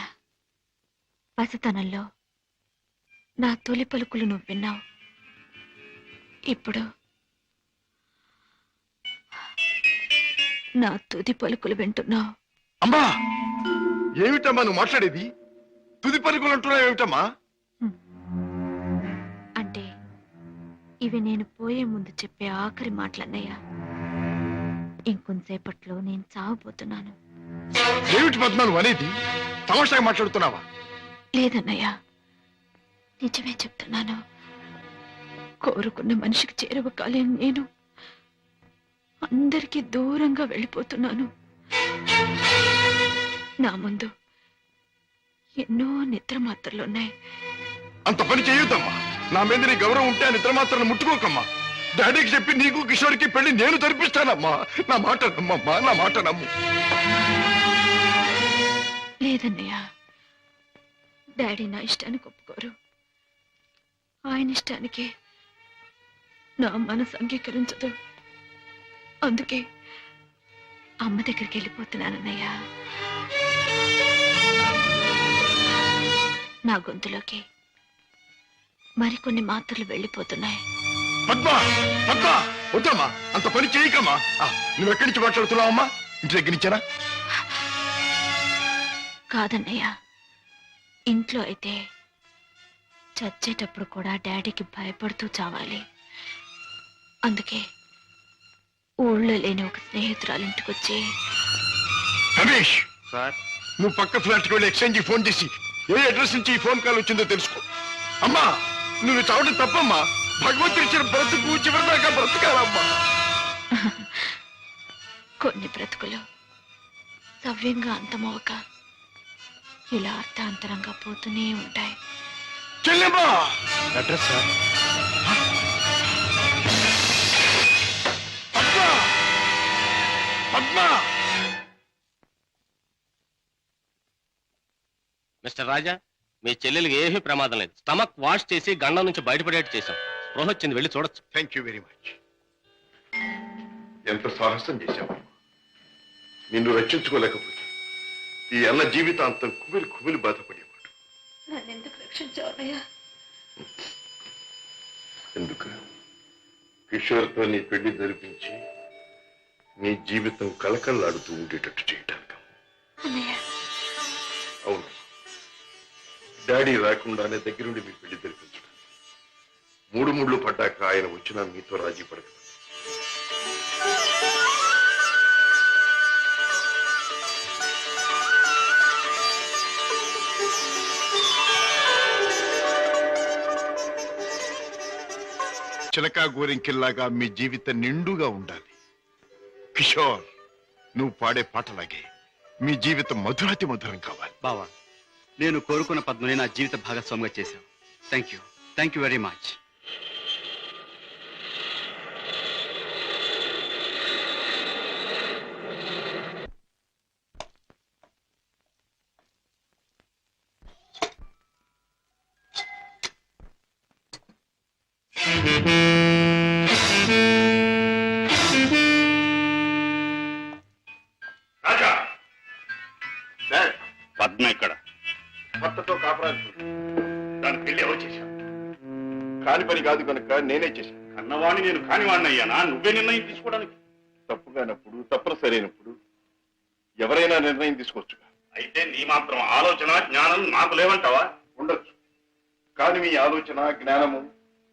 పసితనంలో నా తొలి పలుకులు నువ్వు విన్నావు. ఇప్పుడు నా తుది పలుకులు వింటున్నావు. అమ్మా, ఏమిటమ్మా నువ్వు మాట్లాడేది? తుది పలుకులు అంటున్నావు ఏమిటమ్మా? అంటే ఇవి నేను పోయే ముందు చెప్పే ఆఖరి మాటలన్నయ్య. ఇంకొంతసేపట్లో నేను చావబోతున్నాను. ఏమిటి పద్మ నువ్వు అనేది? తమాషాగా మాట్లాడుతున్నావా? లేదన్నయ్య, నిజమే చెప్తున్నాను. కోరుకున్న మనిషికి చేరువ కాలేను నేను అందరికీ దూరంగా వెళ్ళిపోతున్నాను. నా ముందు ఎన్నో నిద్ర మాత్రలున్నాయి. అంత పని చేయొద్దమ్మా. నా మీద నీ గౌరవం ఉంటే ఆ నిద్ర మాత్రం ముట్టుకోకమ్మా. డాడీకి చెప్పి నీకు కిషోర్కి పెళ్లి నేను జరిపిస్తానమ్మా. నా మాట నమ్మమ్మా, నా మాట నమ్ము. లేదన్నయ్య, డాడీ నా ఇష్టానికి ఒప్పుకోరు. ఆయన ఇష్టానికి నా మనసు అంగీకరించదు. అందుకే అమ్మ దగ్గరికి వెళ్ళిపోతున్నానన్నయ్య. నా గొంతులోకి మరికొన్ని మాత్రలు వెళ్ళిపోతున్నాయి. పద్మా, పద్మా, వద్దమ్మా, అంత పని చేయకమ్మా. నువ్వెక్కడి నుంచి మాట్లాడుతున్నావమ్మా? ఇంటి దగ్గర నుంచేనా? కాదన్నయ్య, ఇంట్లో అయితే చచ్చేటప్పుడు కూడా డాడీకి భయపడుతూ చావాలి. అందుకే ఊళ్ళో లేని ఒక స్నేహితురాలు ఇంటికొచ్చి, రమేష్ సార్, నువ్వు పక్క ఫ్లాట్కి వెళ్ళి ఎక్స్చేంజ్ ఫోన్ చేసి ఏ అడ్రస్ నుంచి ఈ ఫోన్ కాల్ వచ్చిందో తెలుసుకో. అమ్మా, నువ్వు చావడం తప్పమ్మా. భగవంతుడి ఇచ్చిన బ్రతుకు చివరిదాకా బ్రతకాలమ్మా. కొన్ని బ్రతుకులు సవ్యంగా అంతమవక ఇలా అర్థాంతరంగా పోతూనే ఉంటాయి. చెల్లెమ్మా, address sir. Padma, Padma. Mister Raja, మీ చెల్లెలికి ఏమీ ప్రమాదం లేదు. స్టమక్ వాష్ చేసి గండం నుంచి బయటపడేట్టు చేశాం. స్పృహ వచ్చింది, వెళ్ళి చూడొచ్చు. Thank you very much. ఎంత సాహసం చేశావు. నిన్ను రక్షించుకోలేకపోతే ఈ అన్న జీవితాంతం కుమిలి కుమిలి బాధపడేవాడు. నన్నెందుకు రక్షించావయ్యా? ఎందుకు? కిషోర్తో నీ పెళ్లి జరిపించి నీ జీవితం కలకల్లాడుతూ ఉండేటట్టు చేయటానికి. అవును, డాడీ రాకుండానే దగ్గరుండి మీ పెళ్లి జరిపించడం. మూడు ముళ్ళు పడ్డాక ఆయన వచ్చినా మీతో రాజీ పడక. చిలకా గోరింకిల్లాగా మీ జీవితం నిండుగా ఉండాలి. కిషోర్, నువ్వు పాడే పాటలాగే మీ జీవితం మధురాతి మధురం కావాలి. బావా, నేను కోరుకున్న పద్మని నా జీవిత భాగస్వామిగా చేశావు. Thank you very much. Raja, Padma ఇక్కడ భర్తతో కాపురాలు దాని పెళ్లి ఎవరు చేశావు? కాని పని కాదు కనుక నేనే చేశాను. కన్నవాణ్ణి నేను కానివాణ్ణి అయ్యానా? నువ్వే నిర్ణయం తీసుకోవడానికి. తప్పుగానప్పుడు, తప్పనిసరైనప్పుడు ఎవరైనా నిర్ణయం తీసుకోవచ్చు. అయితే నీ మాత్రం ఆలోచన జ్ఞానం నాకు లేవంటావా? ఉండొచ్చు, కానీ మీ ఆలోచన జ్ఞానము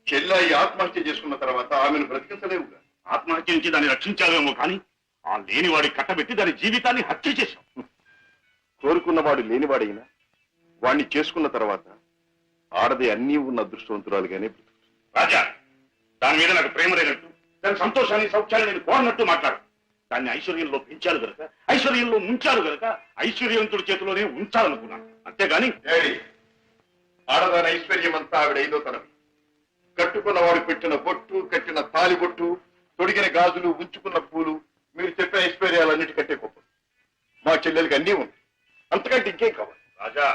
చెల్లాయి ఆత్మహత్య చేసుకున్న తర్వాత ఆమెను బ్రతికించలేవుగా. ఆత్మహత్య నుంచి దాన్ని రక్షించావేమో కానీ ఆ లేనివాడి కట్టబెట్టి దాని జీవితాన్ని హత్య చేశావు. కోరుకున్నవాడు లేనివాడైనా వాణ్ణి చేసుకున్న తర్వాత ఆడది అన్నీ ఉన్న అదృష్టవంతురాలుగానే బ్రతుకుతుంది. రాజా, దాని మీద నాకు ప్రేమ లేనట్టు, దాని సంతోషాన్ని సౌఖ్యాన్ని నేను కోరనట్టు మాట్లాడు. దాన్ని ఐశ్వర్యంలో పెంచాలి గనక, ఐశ్వర్యంలో ముంచాలి గనక ఐశ్వర్యవంతుడి చేతిలోనే ఉంచాలనుకున్నాను. అంతేగాని ఆడదాని ఐశ్వర్యం అంతా ఆవిడ ఐదో తరం. కట్టుకున్నవాడు పెట్టిన బొట్టు, కట్టిన తాలి బొట్టు, తొడిగిన గాజులు, ఉంచుకున్న పూలు, మీరు చెప్పే ఐశ్వర్యాలన్నిటికంటే గొప్ప. మా చెల్లెలకి అన్నీ ఉంది, అంతకంటే ఇంకేం కావాలి? రాజా,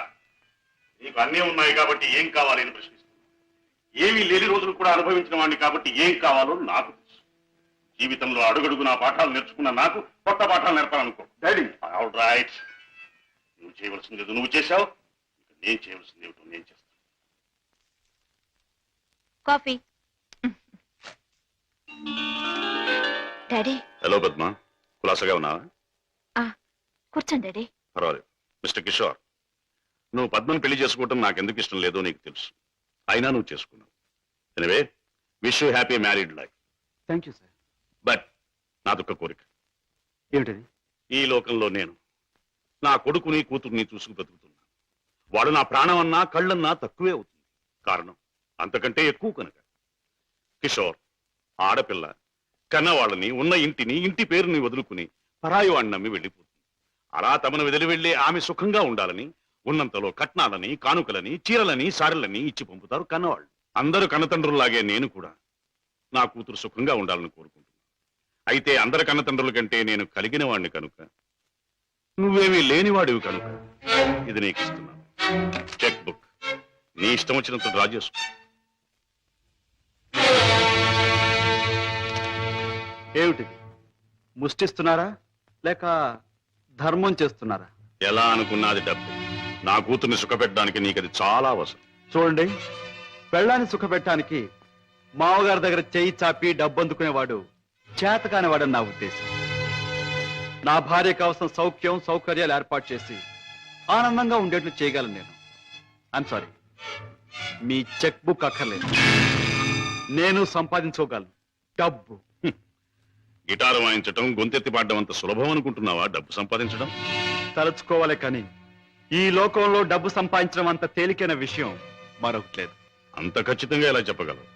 నీకు అన్నీ ఉన్నాయి కాబట్టి ఏం కావాలి అని ప్రశ్నిస్తున్నాను. ఏమీ లేని రోజులు కూడా అనుభవించిన వాడిని కాబట్టి ఏం కావాలో నాకు తెలుసు. జీవితంలో అడుగడుగు నా పాఠాలు నేర్చుకున్న నాకు కొత్త పాఠాలు నేర్పాలనుకో. డాడీ, ఆల్ రైట్, నువ్వు చేయవలసింది ఏదో నువ్వు చేశావు, నేను చేయవలసింది ఏమిటో నేను చేస్తాను. కాఫీ. డాడీ. హలో పద్మ, కులాసగా ఉన్నావా? కూర్చోండి డాడీ. పర్వాలేదు. మిస్టర్ కిషోర్, నువ్వు పద్మను పెళ్లి చేసుకోవటం నాకెందుకు ఇష్టం లేదో నీకు తెలుసు. అయినా నువ్వు చేసుకున్నావు. Anyway, wish you happy married life. Thank you sir. But నాదొక్క కోరిక. ఏమిటది? ఈ లోకంలో నేను నా కొడుకుని కూతుర్ని చూసుకు బ్రతుకుతున్నా. వాడు నా ప్రాణం అన్నా కళ్ళన్నా తక్కువే అవుతుంది. కారణం అంతకంటే ఎక్కువ కనుక. కిషోర్ ఆడపిల్ల కన్నవాళ్ళని, ఉన్న ఇంటిని, ఇంటి పేరుని వదులుకుని పరాయి వాడిని నమ్మి వెళ్ళిపోతుంది. అలా తమను వదిలి వెళ్ళి ఆమె సుఖంగా ఉండాలని ఉన్నంతలో కట్నాలని, కానుకలని, చీరలని, సారెలని ఇచ్చి పంపుతారు కన్నవాళ్ళు. అందరూ కన్నతండ్రుల్లాగే నేను కూడా నా కూతురు సుఖంగా ఉండాలని కోరుకుంటున్నాను. అయితే అందరి కన్నతండ్రుల కంటే నేను కలిగిన వాడిని కనుక, నువ్వేమీ లేనివాడివి కనుక ఇది నీకు ఇస్తున్నాను. చెక్ బుక్ నీ ఇష్టం వచ్చినంత డ్రా చేసుకో. ఏమిటిది? ముష్టిస్తున్నారా లేక ధర్మం చేస్తున్నారా? ఎలా అనుకున్నది డబ్బు. నా కూతుర్ని సుఖపెట్టడానికి నీకది చాలా అవసరం. చూడండి, పెళ్ళాన్ని సుఖపెట్టడానికి మామగారి దగ్గర చేయి చాపి డబ్బు అందుకునేవాడు చేతకాని వాడని నా ఉద్దేశం. నా భార్య కోసం సౌఖ్యం సౌకర్యాలు ఏర్పాటు చేసి ఆనందంగా ఉండేట్లు చేయగలను నేను. I'm sorry, me cheque book అక్కర్లేదు. నేను సంపాదించుకోగలను డబ్బు. గిటారు వాయించటం, గొంతెత్తి పాడడం అంత సులభం అనుకుంటున్నావా డబ్బు సంపాదించడం? తలుచుకోవాలి కానీ ఈ లోకంలో డబ్బు సంపాదించడం అంత తేలికైన విషయం మరొకటి లేదు. అంత ఖచ్చితంగా ఎలా చెప్పగలవు?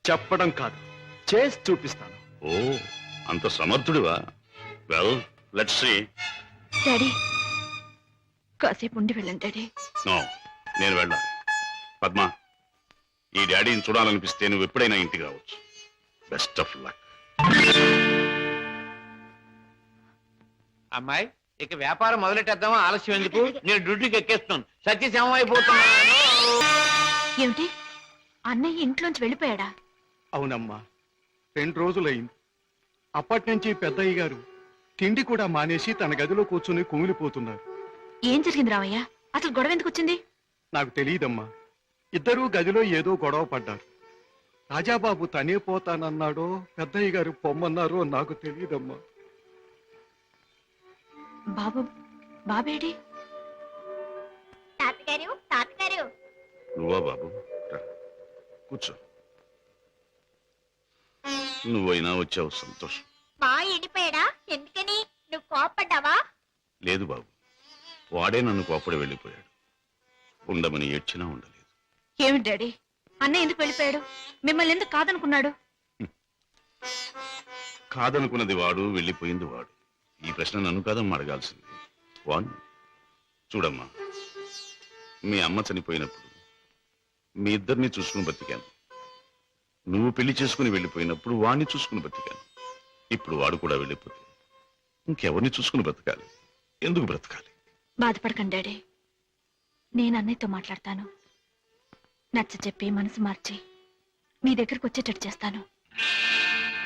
చెప్పడం కాదు, చేసి చూపిస్తాను. ఓ, అంత సమర్థుడివా? Well, let's see. డాడీ కాసేపు ఉండి వెళ్ళండి డాడీ. నో, నేను వెళ్ళాలి. పద్మ, ఈ డాడీని చూడాలనిపిస్తే నువ్వు ఎప్పుడైనా ఇంటికి రావచ్చు. Best of luck. అమ్మాయి, ఇక వ్యాపారం మొదలెట్టేద్దామా? ఆలస్యం ఎందుకు? నేను డ్యూటీకి ఎక్కేస్తున్నాను. సత్యశమం అయిపోతున్నాను. ఏమిటి, అన్నయ్య ఇంట్లోంచి వెళ్ళిపోయాడా? అవునమ్మా, 2 రోజులైంది. అప్పటి నుంచి పెద్దయ్య గారు తిండి కూడా మానేసి తన గదిలో కూర్చుని కుమిలిపోతున్నారు. ఏం జరిగింది రామయ్య? అసలు గొడవ ఎందుకు వచ్చింది? నాకు తెలియదమ్మా. ఇద్దరూ గదిలో ఏదో గొడవ పడ్డారు. రాజాబాబు తనే పోతానన్నాడో పెద్దయ్య గారు పొమ్మన్నారో నాకు తెలియదమ్మా. బాబు, బాబేడి? తాతగారు, తాతగారు. నువ్వా బాబు? రా, కూర్చో. నువ్వైనా వచ్చావు, సంతోషం. మా ఎండిపోయాడా? ఎందుకని? నువ్వు కోపడ్డావా? లేదు బాబు, వాడే నన్ను కోపడి వెళ్ళిపోయాడు. ఉండమని ఏడ్చినా ఉండలేదు. ఏమిటి డాడీ, అన్నయ్య ఎందుకు వెళ్ళిపోయాడు? మిమ్మల్ని ఎందుకు కాదనుకున్నాడు? కాదనుకున్నది వాడు, వెళ్ళిపోయింది వాడు. ఈ ప్రశ్న నన్ను కాదమ్మా అడగాల్సింది. వాణ్ణి చూడమ్మా, మీ అమ్మ చనిపోయినప్పుడు మీ ఇద్దరిని చూసుకుని బతికాను. నువ్వు పెళ్లి చేసుకుని వెళ్ళిపోయినప్పుడు వాణ్ణి చూసుకుని బతికాను. ఇప్పుడు వాడు కూడా వెళ్ళిపోతే ఇంకెవరిని చూసుకుని బ్రతకాలి? ఎందుకు బ్రతకాలి? బాధపడకండి డాడీ, నేను అన్నయ్యతో మాట్లాడతాను. నచ్చ చెప్పి మనసు మార్చి మీ దగ్గరకు వచ్చేటట్టు చేస్తాను.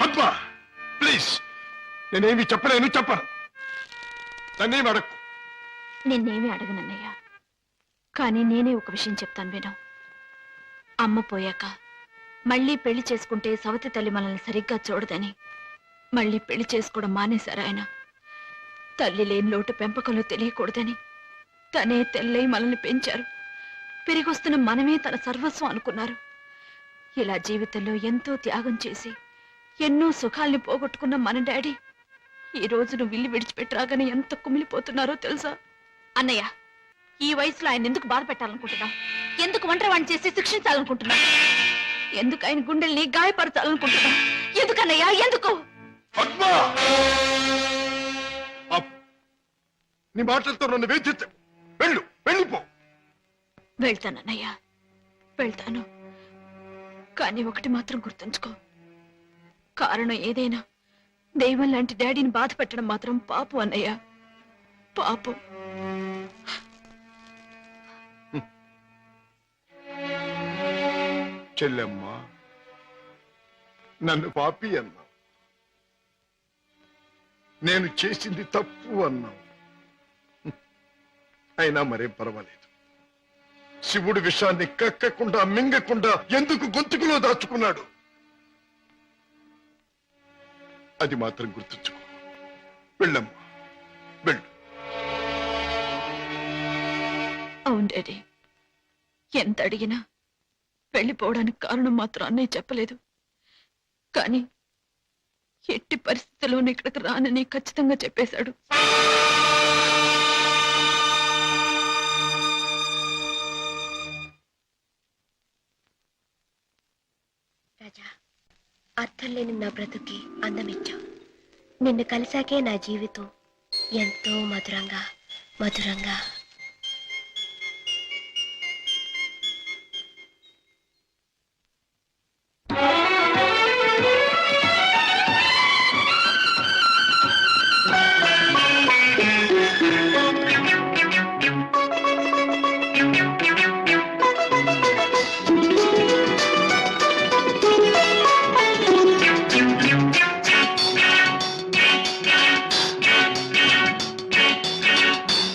పద్మ, ప్లీజ్, నేనేమి చెప్పలేను, చెప్పను. తన్నేమి అడక్కు. నిన్నేమీ అడగనన్నయ్య, కానీ నేనే ఒక విషయం చెప్తాను విను. అమ్మ పోయాక మళ్ళీ పెళ్లి చేసుకుంటే సవతి తల్లి మనల్ని సరిగ్గా చూడదని మళ్ళీ పెళ్లి చేసుకోవడం మానేశారు ఆయన. తల్లి లేని లోటు పెంపకంలో తెలియకూడదని తనే తెల్లై మనల్ని పెంచారు. పెరిగొస్తున్న మనమే తన సర్వస్వం అనుకున్నారు. ఇలా జీవితంలో ఎంతో త్యాగం చేసి ఎన్నో సుఖాల్ని పోగొట్టుకున్న మన డాడీ ఈ రోజు నువ్వు ఇల్లు విడిచిపెట్టరాగానే ఎంత కుమిలిపోతున్నారో తెలుసా? అన్నయ్య, ఈ వయసులో ఆయన ఎందుకు బాధ పెట్టాలనుకుంటున్నావు? ఎందుకు ఒంటరివాణ్ణి చేసి శిక్షించాలనుకుంటున్నావు? ఎందుకు ఆయన గుండెల్ని గాయపరచాలనుకుంటున్నావు? ఎందుకన్నయ్యా, ఎందుకు? నీ మాటలతో నన్ను వేధించు. వెళ్ళు, వెళ్ళిపో. వెళ్తానన్నయ్యా, వెళ్తాను. కానీ ఒకటి మాత్రం గుర్తుంచుకో, కారణం ఏదైనా దైవం లాంటి డాడీని బాధ పెట్టడం మాత్రం పాపం అన్నయ్యా, పాపం. చెల్లెమ్మా, నన్ను పాపి అన్నావు, నేను చేసింది తప్పు అన్నావు. అయినా మరేం పర్వాలేదు. శివుడు విషాన్ని కక్కకుండా మింగకుండా ఎందుకు గొంతుకులో దాచుకున్నాడు? అది మాత్రం గుర్తుంచుకో. వెళ్ళమ్మా, వెళ్ళు. అవును డాడీ, ఎంత అడిగినా వెళ్ళిపోవడానికి కారణం మాత్రం అన్నయ్య చెప్పలేదు. కానీ ఎట్టి పరిస్థితుల్లోనూ ఇక్కడికి రానని ఖచ్చితంగా చెప్పేశాడు. అర్థం లేని నా బ్రతుకి అందమిచ్చావు. నిన్ను కలిసాకే నా జీవితం ఎంతో మధురంగా మధురంగా.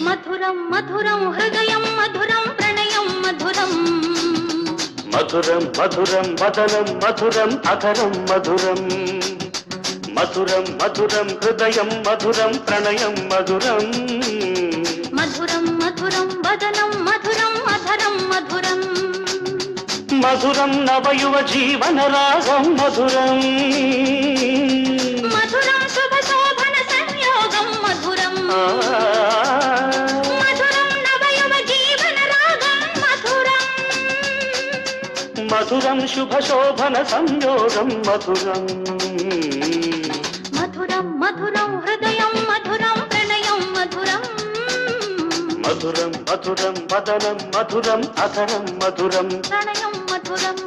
మధురం మధురం హృదయం మధురం ప్రణయం మధురం మధురం మధురం వదనం మధురం అధరం మధురం మధురం మధురం హృదయం మధురం ప్రణయం మధురం మధురం మధురం వదనం మధురం అధరం మధురం మధురం నవయువ జీవన రాగం మధురం మధురం శుభ శోభన సంయోగం మధురం మధురం నవయువ జీవన రాగం మధురం మధురం శుభ శోభన సంయోగం మధురం మధురం మధురం హృదయం మధురం ప్రణయం మధురం మధురం మధురం వదనం మధురం అధరం మధురం ప్రణయం మధురం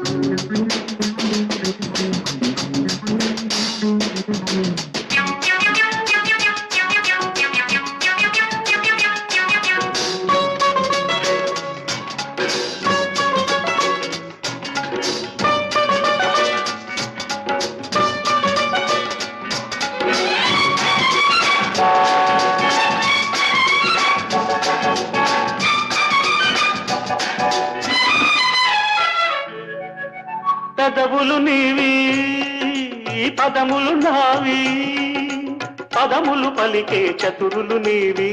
పెదవులు నీవి పదములు నావి పదములు పలికే చతురులు నీవి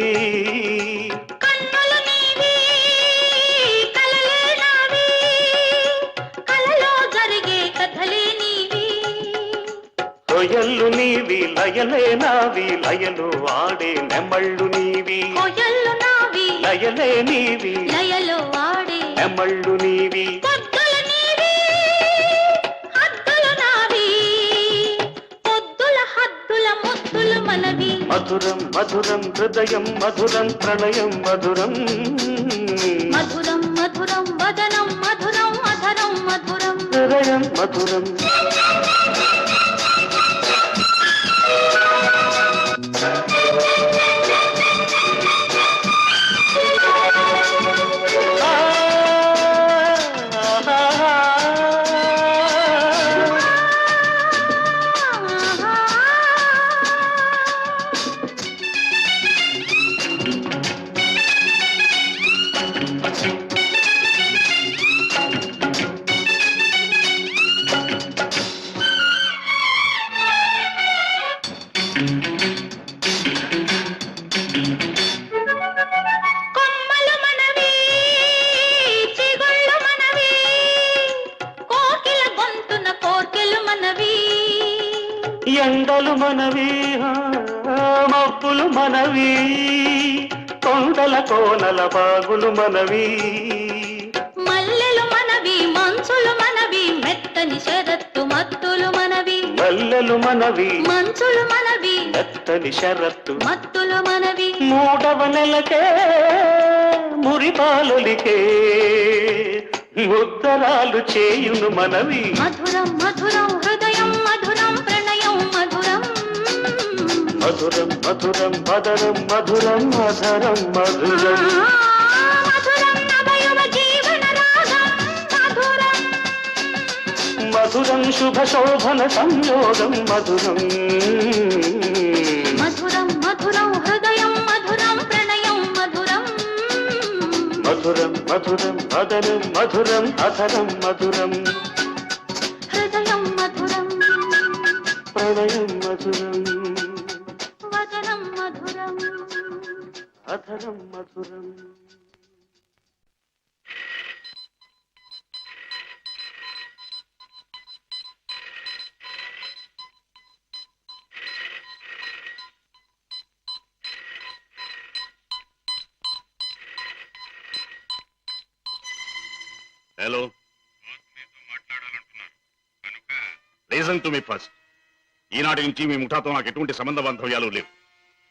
కన్నులు నీవి కలలే నావి కలలో జరిగే కథలే నీవి కొయల్లు నీవి లయలే నావి లయలు ఆడే నెమళ్ళు నీవి కొయల్లు నావి లయలే నీవి లయలో ఆడే నెమళ్ళు నీవి పొద్దులు నీవి హద్దులు నావి పొద్దుల హద్దుల ముద్దులు మనవి మధురం మధురం హృదయం మధురం ప్రణయం మధురం మధురం మధురం వదనం మధురం అధరం మధురం హృదయం మధురం కొమ్మలు మనవి చిగుళ్ళు మనవి కోకిల గొంతున కోర్కెలు మనవి ఎండలు మనవి మబ్బులు మనవి కొండల కోనల బాగులు మనవి మల్లెలు మనవి మంచులు మనవి మెత్తని శరత్తు మత్తులు మనవి మల్లెలు మనవి మంచులు మనవి మెత్తని షరత్తు మత్తులు మనవి మూడవ నెలకే మురిపాలులికే ముద్దరాలు చేయును మనవి మధురం మధురం హృదయం మధురం ప్రణయం మధురం మధురం మధురం మదనం మధురం మధురం మధురం మధురం నవయువ జీవన రాగం మధురం మధురం శుభ శోభన సంయోగం మధురం మధురం మధురం హృదయం మధురం ప్రణయం మధురం మధురం మధురం మదనం మధురం అధరం మధురం హృదయం మధురం ప్రణయం మధురం వదనం మధురం అధరం మధురం hello listen to me first. ఈనాటి నుంచి మీ ముఠాతో నాకు ఎటువంటి సంబంధ బాంధవ్యాలు లేవు.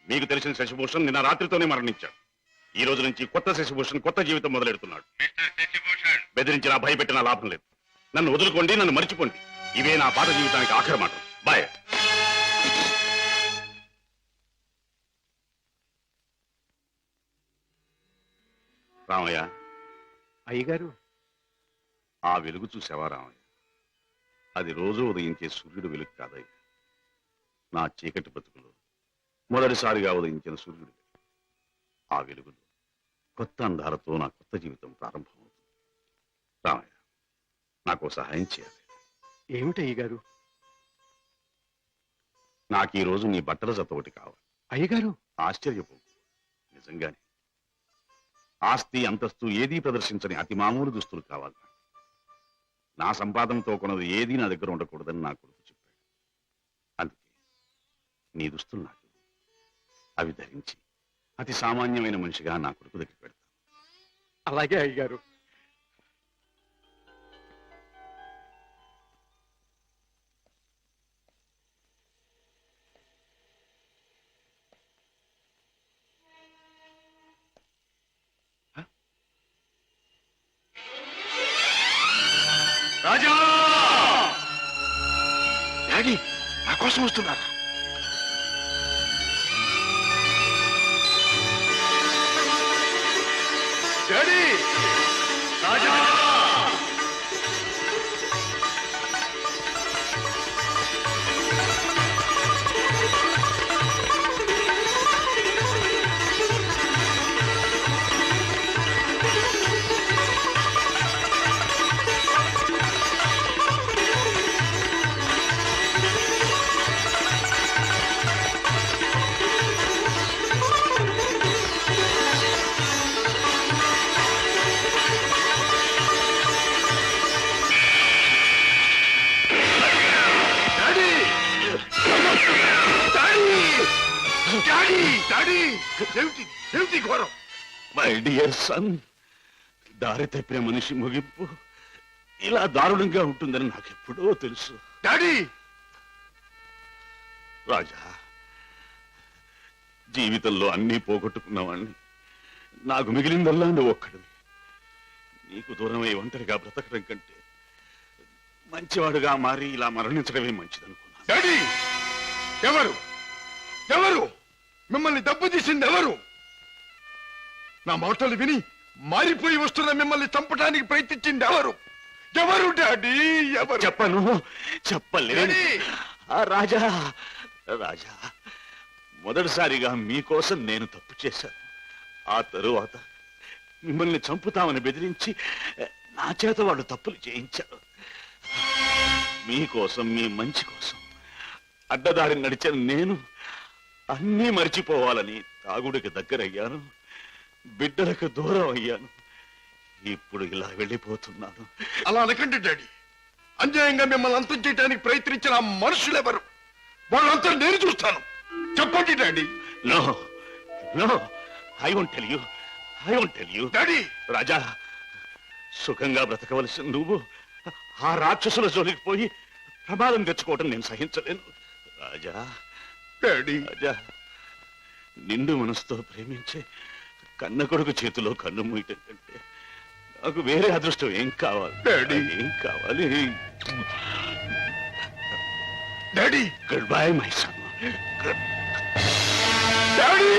మీకు తెలిసిన శశిభూషణ్ నిన్న రాత్రితోనే మరణించాడు. ఈ రోజు నుంచి కొత్త శశిభూషణ్ కొత్త జీవితం మొదలెడుతున్నాడు. బెదిరించినా భయపెట్టినా లాభం లేదు. నన్ను వదులుకోండి, నన్ను మర్చిపోండి. ఇవే నా పాత జీవితానికి ఆఖరి మాట. బాయ్. రామయ్య, అయ్యగారు, ఆ వెలుగు చూసావా రామయ్య? అది రోజు ఉదయించే సూర్యుడు వెలుగు కాదయ్య. నా చీకటి బతుకులో మొదటిసారిగా ఉదయించిన సూర్యుడు. ఆ వెలుగులో కొత్త అందాలతో నా కొత్త జీవితం ప్రారంభమవుతుంది. రామయ్య, నాకు సహాయం చేయాలి. ఏమిటయ్యగారు? నాకు ఈ రోజు నీ బట్టల జత ఒకటి కావాలి. అయ్యగారు, ఆశ్చర్యపో, నిజంగానే ఆస్తి అంతస్తు ఏదీ ప్రదర్శించని అతి మామూలు దుస్తులు కావాలి. నా సంపాదనతో కొన్నది ఏదీ నా దగ్గర ఉండకూడదని నా కొడుకు చెప్పాడు. అందుకే నీ దుస్తులు నాకు అవి ధరించి అతి సామాన్యమైన మనిషిగా నా కొడుకు దగ్గర పెడతాను. అలాగే అయ్యగారు. రాజా! డాడీ నా కోసం వస్తున్నారా? డాడీ! రాజా! ఏమిటి ఘోరం? మై డియర్ సన్, దారి తప్పిన మనిషి ముగింపు ఇలా దారుణంగా ఉంటుందని నాకెప్పుడో తెలుసు. డాడీ! రాజా, జీవితంలో అన్నీ పోగొట్టుకున్నవాణ్ణి. నాకు మిగిలిందల్లా నువ్వు ఒక్కడివి. నీకు దూరమై ఒంటరిగా బ్రతకడం కంటే మంచివాడుగా మారి ఇలా మరణించడమే మంచిదనుకున్నా. డాడీ! ఎవరు ఎవరు మిమ్మల్ని దెబ్బ తీసింది? ఎవరు? నా మాటలు విని మారిపోయి వస్తున్న మిమ్మల్ని చంపడానికి ప్రయత్నించింది ఎవరు? ఎవరు డాడీ? ఎవరు? చెప్పను, చెప్పలేదు. రాజా, రాజా, మొదటిసారిగా మీకోసం నేను తప్పు చేశాను. ఆ తరువాత మిమ్మల్ని చంపుతామని బెదిరించి నా చేత వాళ్ళు తప్పులు చేయించారు. మీకోసం, మీ మంచి కోసం అడ్డదారి నడిచిన నేను అన్నీ మర్చిపోవాలని తాగుడికి దగ్గరయ్యాను, బిడ్డలకు దూరం అయ్యాను. ఇప్పుడు ఇలా వెళ్ళిపోతున్నాను. అలా అనకండి డాడీ. అన్యాయంగా మిమ్మల్ని అంతం చేయడానికి ప్రయత్నించిన ఆ మనుషులెవరు? వాళ్ళంతా నేను చూస్తాను. చెప్పండి daddy. No no, I won't tell you, I won't tell you. Daddy! Raja, సుఖంగా బ్రతకవలసిన నువ్వు ఆ రాక్షసుల జోలికి పోయి ప్రమాదం తెచ్చుకోవటం నేను సహించలేను. రాజా, డాడీ! రాజా, నిండు మనసుతో ప్రేమించే కన్న కొడుకు చేతిలో కన్ను మూయటం కంటే నాకు వేరే అదృష్టం ఏం కావాలి? డాడీ! ఏం కావాలి? Daddy! Goodbye my son. Daddy!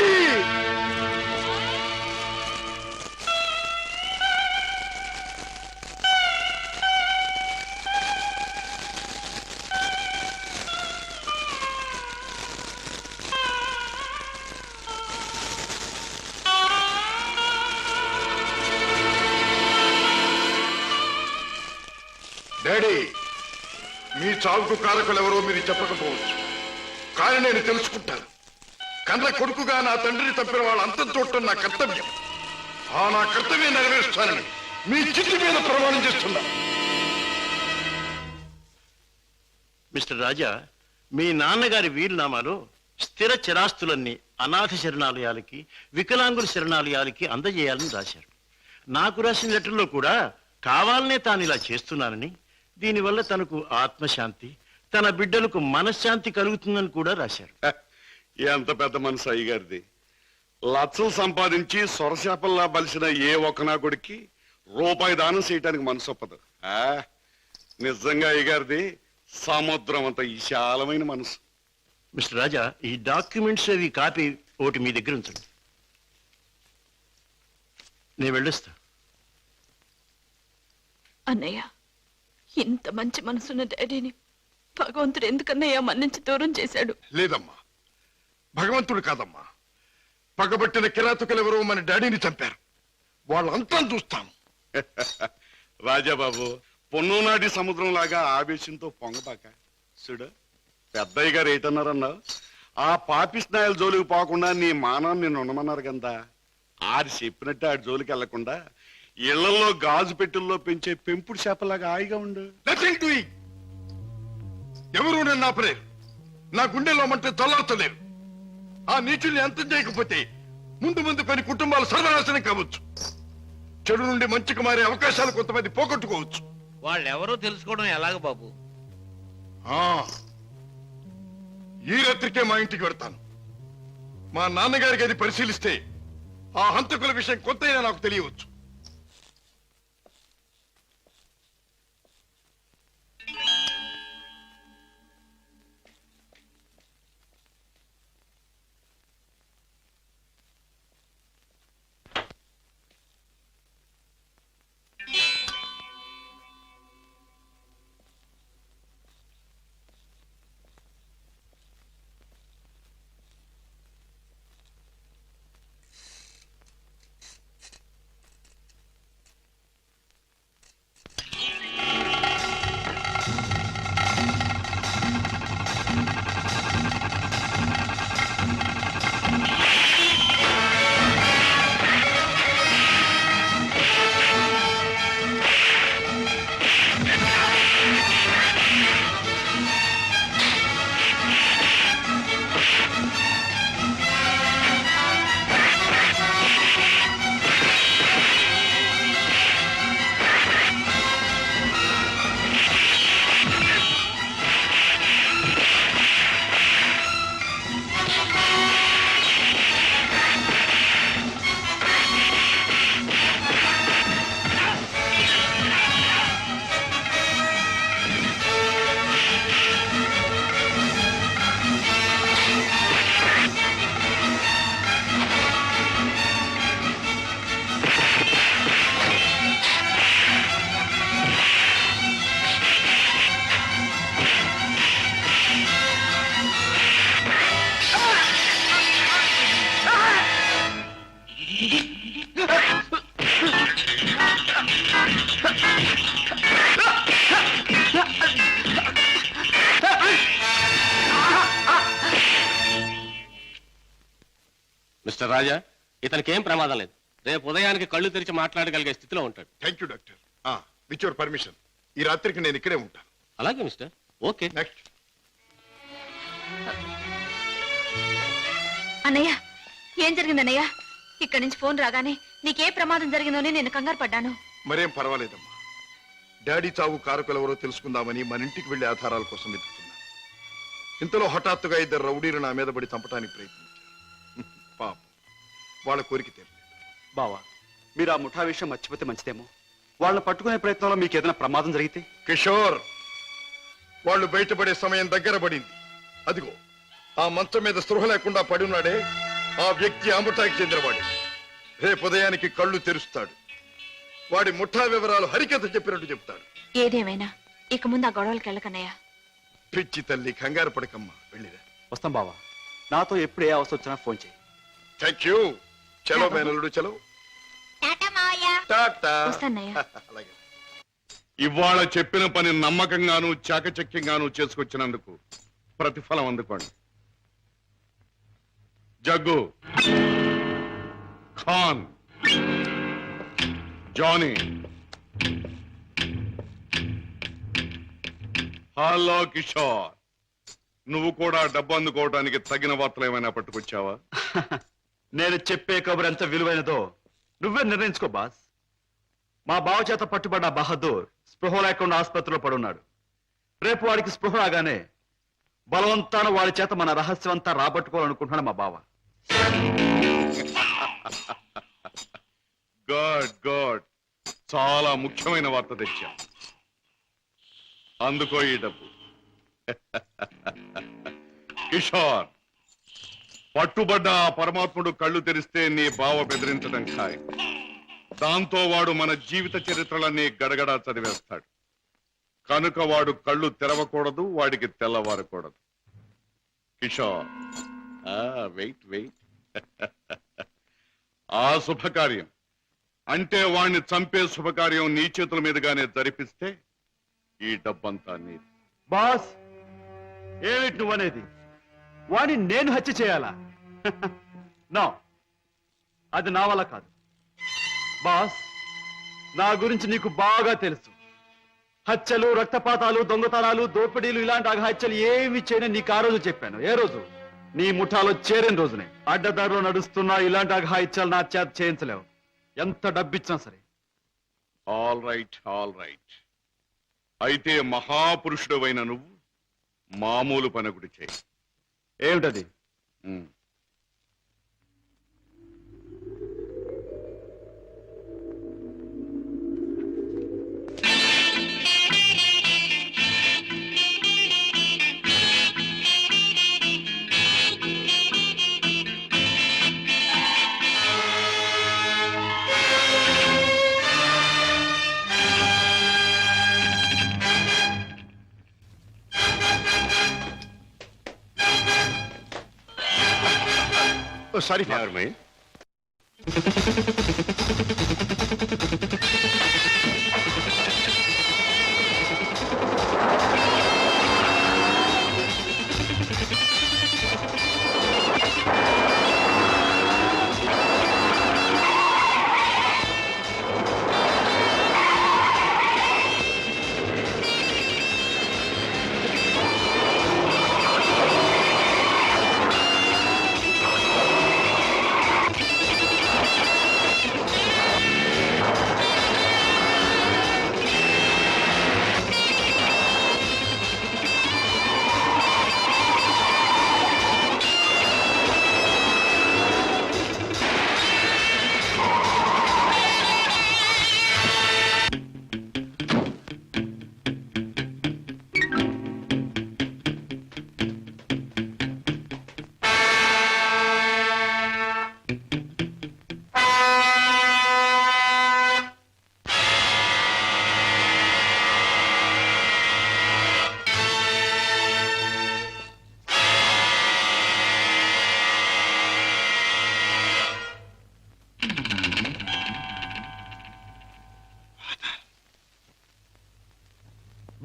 Daddy, మీ చావుకు కారకులు ఎవరో మీరు చెప్పకపోవచ్చు, కానీ నేను తెలుసుకుంటాను. కన్న కొడుకుగా నా తండ్రిని తప్పిన వాళ్ళ అంతం చూడటం నా కర్తవ్యం. ఆ నా కర్తవ్యం నెరవేరుస్తానని మీ చిట్టి మీద ప్రమాణం చేస్తున్నా. మిస్టర్ రాజా, మీ నాన్నగారి వీలునామాలో స్థిర చిరాస్తులన్నీ అనాథ శరణాలయాలకి, వికలాంగుల శరణాలయాలకి అందజేయాలని రాశారు. నాకు రాసిన లెటర్లో కూడా కావాలనే తాను ఇలా చేస్తున్నానని, దీనివల్ల తనకు ఆత్మశాంతి, తన బిడ్డలకు మనశ్శాంతి కలుగుతుందని కూడా రాశారు. ఎంత పెద్ద మనసు అయ్యగారిది. లక్షలు సంపాదించి సొరశాపల్లా బలిసిన ఏ ఒక్కనాకుడికి రూపాయి దానం చేయటానికి మనసు ఒప్పదు. నిజంగా అయ్యగారిది సముద్రం అంత విశాలమైన మనసు. మిస్టర్ రాజా, ఈ డాక్యుమెంట్స్ అవి కాపీ ఒకటి మీ దగ్గర ఉంచండి. నేను వెళ్ళొస్తా. అన్నయ్య, ఇంత మంచి మనసున్న డాడీని భగవంతుడు ఎందుకన్నయ్య మన్నించి దూరం చేశాడు? లేదమ్మా, భగవంతుడు కాదమ్మా, పగబట్టిన కిరాతకులెవరో మన డాడీని చంపారు. వాళ్ళంతా చూస్తాను. రాజాబాబు, పొన్నునాటి సముద్రం లాగా ఆవేశంతో పొంగబాక. చూడు, పెద్దయ్య గారు ఏటన్నారన్నావు? ఆ పాపి స్నాయాల జోలికి పోకుండా నీ మానాన్ని నేను ఉండమన్నారు కదా. ఆడి చెప్పినట్టు ఆడి జోలికి వెళ్లకుండా ఇళ్లలో గాజు పెట్టెల్లో పెంచే పెంపుడు చేపలాగా హాయిగా ఉండు. ఎవరు నన్ను ఆపలేరు. నా గుండెలో మంటే చల్లార్చలేరు. ఆ నీచుల్ని అంతం చేయకపోతే ముందు ముందు కొన్ని కుటుంబాలు సర్వనాశనం కావచ్చు. చెడు నుండి మంచికి మారే అవకాశాలు కొంతమంది పోగొట్టుకోవచ్చు. వాళ్ళెవరో తెలుసుకోవడం ఎలాగ బాబు? ఈ రాత్రికే మా ఇంటికి వెళ్తాను. మా నాన్నగారికి అది పరిశీలిస్తే ఆ హంతకుల విషయం కొంతైనా నాకు తెలియవచ్చు. మిస్టర్ రాజా, ఇతనికి ఏం ప్రమాదం లేదు. రేపు ఉదయానికి కళ్ళు తెరిచి మాట్లాడగలిగే స్థితిలో ఉంటాడు. Thank you doctor. With your permission ఈ రాత్రికి నేను ఇక్కడే ఉంటాను. అలాగే మిస్టర్. ఓకే. నెక్స్ట్. అన్నయ్య, ఏం జరిగిందన్నయ్య? ఇక్కడి నుంచి ఫోన్ రాగానే నీకే ప్రమాదం జరిగిందోని నేను కంగారు పడ్డాను. మరేం పర్వాలేదమ్మా. డాడీ చావు కారకులెవరో తెలుసుకుందామని మన ఇంటికి వెళ్లే ఆధారాల కోసం వెతుకుతున్నాను. ఇంతలో హఠాత్తుగా ఇద్దరు రౌడీలు నా మీద పడి చంపడానికి ప్రయత్నించారు. పాపం, వాళ్ళ కోరిక తీరలేదు. బావా, మీరు ఆ ముఠా విషయం మర్చిపోతే మంచిదేమో. వాళ్ళని పట్టుకునే ప్రయత్నంలో మీకు ఏదైనా ప్రమాదం జరిగితే? కిషోర్, వాళ్ళు బయటపడే సమయం దగ్గర పడింది. అదిగో ఆ మంచం మీద స్పృహ లేకుండా పడున్నాడే, ఆ వ్యక్తి ఆ ముఠాకి చెందినవాడు. రేపు ఉదయానికి కళ్ళు తెరుస్తాడు. వాడి ముఠా వివరాలు హరికథ చెప్పినట్టు చెప్తాడు. ఏదేమైనా ఇక ముందు ఆ గొడవలకి వెళ్ళకన్నయ్య. పిచ్చి తల్లి, కంగారు పడకమ్మా, వెళ్ళిరా. వస్తాం బావా. నాతో ఎప్పుడు ఏ అవసరం వచ్చినా ఫోన్ చేయి. Thank you. చలో మేనల్లుడు, చలో. అలాగే. ఇవాళ చెప్పిన పని నమ్మకంగాను చాకచక్యంగాను చేసుకొచ్చినందుకు ప్రతిఫలం అందుకోండి. జగ్గు, ఖాన్, జానీ, హలో కిషోర్, నువ్వు కూడా డబ్బు అందుకోవడానికి తగిన వార్తలు ఏమైనా పట్టుకొచ్చావా? నేను చెప్పే కబురు ఎంత విలువైనదో నువ్వే నిర్ణయించుకో బాస్. మా బావ చేత పట్టుబడ్డ బహదూర్ స్పృహ లేకుండా ఆసుపత్రిలో పడున్నాడు. రేపు వాడికి స్పృహ రాగానే బలవంతాన వాడి చేత మన రహస్యం అంతా రాబట్టుకోవాలనుకుంటున్నాడు మా బావ. గుడ్ గుడ్, చాలా ముఖ్యమైన వార్త తెచ్చా. అందుకో ఈ డబ్బు. కిషోర్, పట్టుబడ్డ ఆ పరమాత్ముడు కళ్ళు తెరిస్తే నీ బావ బెదిరించడం ఖాయం. దాంతో వాడు మన జీవిత చరిత్రలన్నీ గడగడా చదివేస్తాడు. కనుక వాడు కళ్ళు తెరవకూడదు, వాడికి తెల్లవారకూడదు. Kishore, wait wait. ఆ శుభకార్యం అంటే వాణ్ణి చంపే శుభకార్యం నీ చేతుల మీదుగానే జరిపిస్తే ఈ డబ్బంతా నీది. బాస్, ఏమిటి నువ్వనేది? వాడిని నేను హత్య చేయాలా? నో, అది నా వల్ల కాదు. బాస్, నా గురించి నీకు బాగా తెలుసు. హత్యలు, రక్తపాతాలు, దొంగతనాలు, దోపిడీలు ఇలాంటి అఘాత్యలు ఏమి చేయని నీకు ఆ రోజు చెప్పాను. ఏ రోజు? నీ ముఠాలో చేరిన రోజునే. అడ్డదారిలో నడుస్తున్నా ఇలాంటి అఘాయిత్యాలు నా చేత చేయించలేవు, ఎంత డబ్బిచ్చినా సరే. All right, all right. అయితే మహాపురుషుడు అయిన నువ్వు మామూలు పనగుడి చేయి. ఏమిటది? సారీ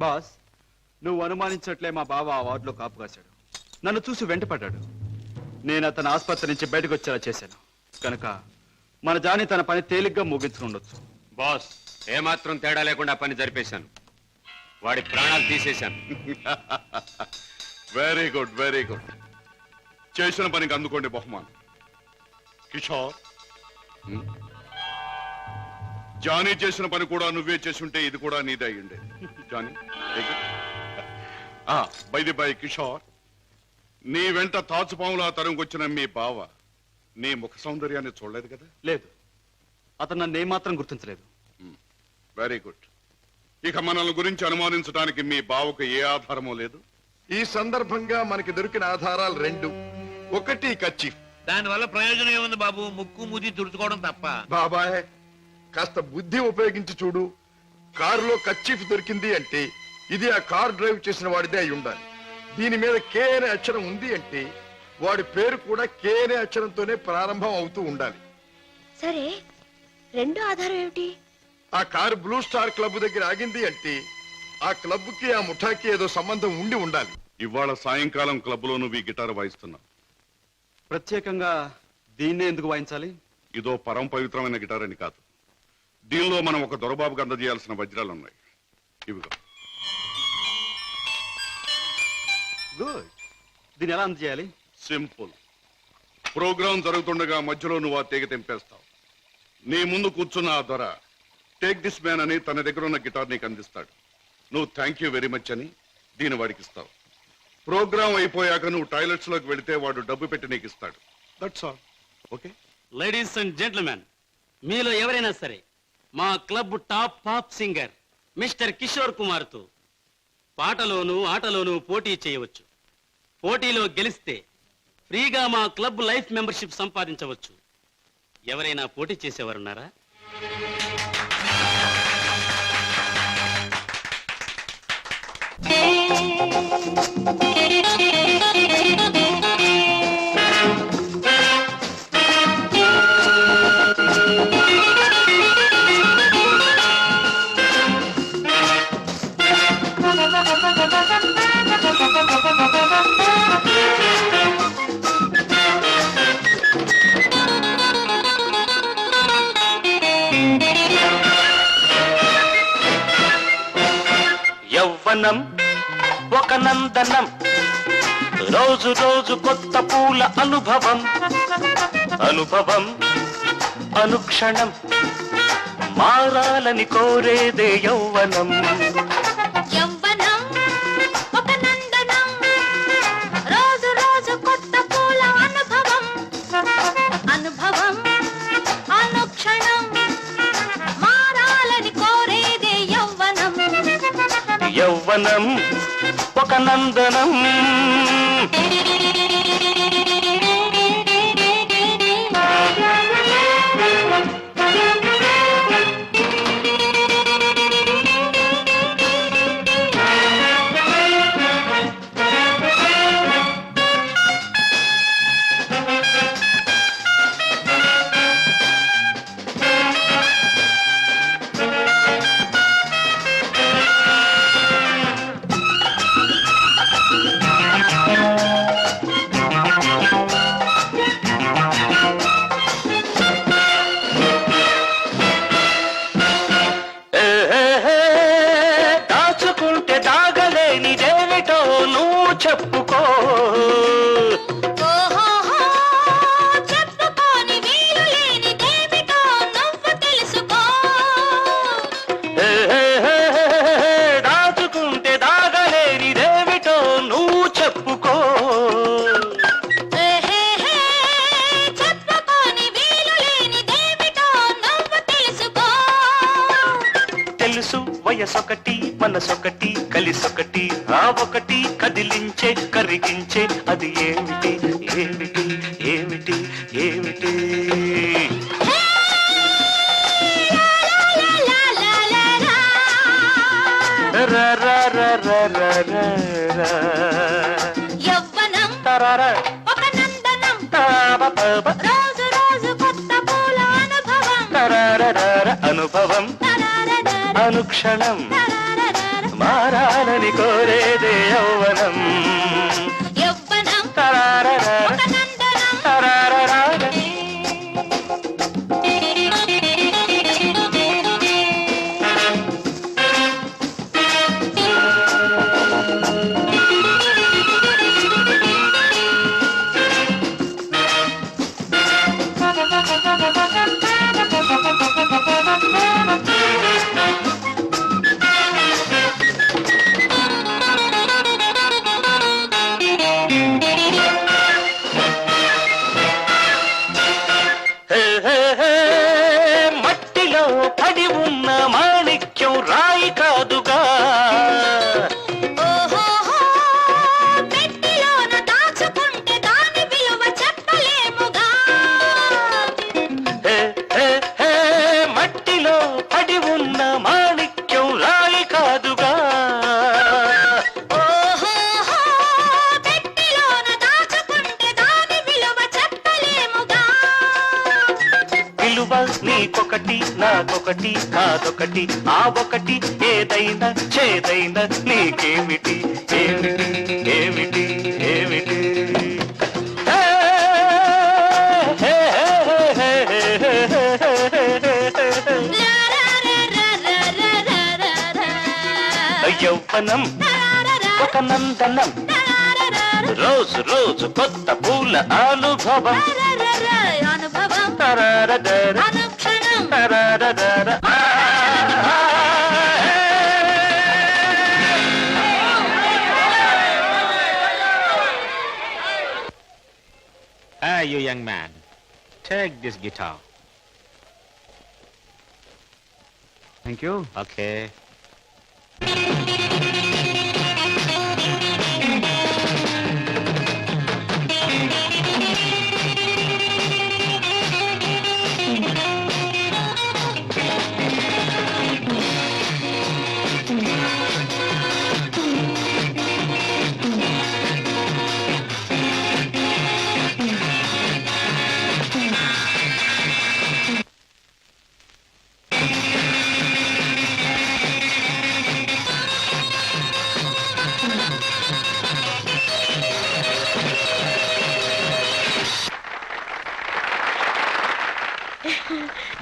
బాస్, నువ్వు అనుమానించట్లే మా బావ ఆ వార్డులో కాపు కాశాడు. నన్ను చూసి వెంటపడ్డాడు. నేను అతను ఆసుపత్రి నుంచి బయటకు వచ్చేలా చేశాను. కనుక మన జాని తన పని తేలిగ్గా ముగించుకుండొచ్చు. బాస్, ఏమాత్రం తేడా లేకుండా పని జరిపేశాను. వాడి ప్రాణాలు తీసేశాను. Very good, very good. చేసిన పనికి అందుకోండి బహుమానం. కిషోర్, జానీ చేసిన పని కూడా నువ్వే చేసుంటే ఇది కూడా నీదే అయ్యుండే. Johnny, by the by Kishore, నీ వెంట తాచుపాములా తరుముకొచ్చిన మీ బావ నీ ముఖ సౌందర్యాన్ని చూడలేదు కదా? లేదు, అతను నన్ను ఏమాత్రం గుర్తించలేదు. Very good. ఇక మనల్ని గురించి అనుమానించడానికి మీ బావకు ఏ ఆధారమూ లేదు. ఈ సందర్భంగా మనకి దొరికిన ఆధారాలు రెండు. ఒకటి కర్చీఫ్. దానివల్ల ప్రయోజనం ఏముంది బాబు? ముక్కు ముది తుడుచుకోవడం తప్ప. బాబాయ్, కాస్త బుద్ధి ఉపయోగించి చూడు. కారులో కర్చీఫ్ దొరికింది అంటే ఇది ఆ కారు డ్రైవ్ చేసిన వాడిదే అయి ఉండాలి. దీని మీద కే అనే అక్షరం ఉంది అంటే వాడి పేరు కూడా కే అనే అక్షరంతోనే ప్రారంభం అవుతూ ఉండాలి. సరే, రెండో ఆధారం ఏమిటి? ఆ కారు బ్లూ స్టార్ క్లబ్ దగ్గర ఆగింది అంటే ఆ క్లబ్ కి ఆ ముఠాకి ఏదో సంబంధం ఉండి ఉండాలి. ఇవాళ సాయంకాలం క్లబ్ లో నువ్వు ఈ గిటార్ వాయిస్తున్నావు. ప్రత్యేకంగా దీన్నే ఎందుకు వాయించాలి? ఇదో పరమ పవిత్రమైన గిటార్ అని కాదు. దీనిలో మనం ఒక దొరబాబుకి అందజేయాల్సిన వజ్రాలు ఉన్నాయి. ఇవిగో. గుడ్. దీన్ని ఎలా అందజేయాలి? సింపుల్. ప్రోగ్రాం జరుగుతుండగా మధ్యలో నువ్వు ఆ తీగ తెంపేస్తావు. నీ ముందు కూర్చున్న ఆ దొర టేక్ దిస్ మ్యాన్ అని తన దగ్గర ఉన్న గిటార్ నీకు అందిస్తాడు. నువ్వు థ్యాంక్ యూ వెరీ మచ్ అని దీని వాడికి ఇస్తావు. ప్రోగ్రామ్ అయిపోయాక నువ్వు టాయిలెట్స్ లోకి వెళితే వాడు డబ్బు పెట్టి నీకు ఇస్తాడు. That's all. Okay? Ladies and gentlemen, మీలో ఎవరైనా సరే మా club top pop singer mister Kishore Kumar తో పాటలోనూ ఆటలోనూ పోటీ చేయవచ్చు. పోటీలో గెలిస్తే ఫ్రీగా మా క్లబ్ లైఫ్ మెంబర్షిప్ సంపాదించవచ్చు. ఎవరైనా పోటీ చేసేవారున్నారా? యవ్వనం ఒక నందనం, రోజు రోజు కొత్త పూల అనుభవం. అనుభవం అనుక్షణం మారాలని కోరేదే యవ్వనం. యవ్వనం ఒక నందనం, రోజు రోజు కొత్త పూల అనుభవం. అనుభవం అనుక్షణం మారాలని కోరేదే యవ్వనం. యవ్వనం ఒక నందనం. దాచుకుంటే దాగలేనిదేమిటో నువ్వు చెప్పుకో. చెప్పుకోని వీలు లేనిదేమిటో నువ్వు తెలుసుకో. దాచుకుంటే దాగలేనిదేమిటో నువ్వు చెప్పుకో. చెప్పుకోని వీలు లేనిదేమిటో నువ్వు తెలుసుకో. తెలుసు వయసొకటి మనసొకటి కలిసొకటి ఆ ఒకటి కదిలించే కరిగించే అది ఏమిటి ఏమిటి ఏమిటి ఏమిటి? రా రా రా రా రా రా రా. యవ్వనం తరారా ఒక నందనం, తాబ పబ రోజు రోజు కొత్త పూల అనుభవం. తరారరార అనుభవం అనుక్షణం మారాలని కోరేదే యౌవనం. యవ్వనం తరారరార ఒక నందనం, తరారరార మట్టిలో పడి ఉన్న మాణిక్యం రాయి కాదుగా. పెట్టిలోన దాచుకుంటే దాని విలువ చెప్పలేముగా. మట్టిలో పడి ఉన్న మాణిక్యం రాయి కాదుగా. పెట్టిలోన దాచుకుంటే దాని విలువ చెప్పలేముగా. విలువ నీకొకటి నాకొకటి కాదొకటి ఆ ఒకటి ఏదైనా చేదైనా నీకేమిటి ఏమిటి ఏమిటి ఏమిటి? యౌవనం ఒక నందనం, రోజు రోజు కొత్త పూల అనుభవం. అనుభవం తరారదర అనుక్షణం తరారదర you young man. Take this guitar. Thank you. Okay.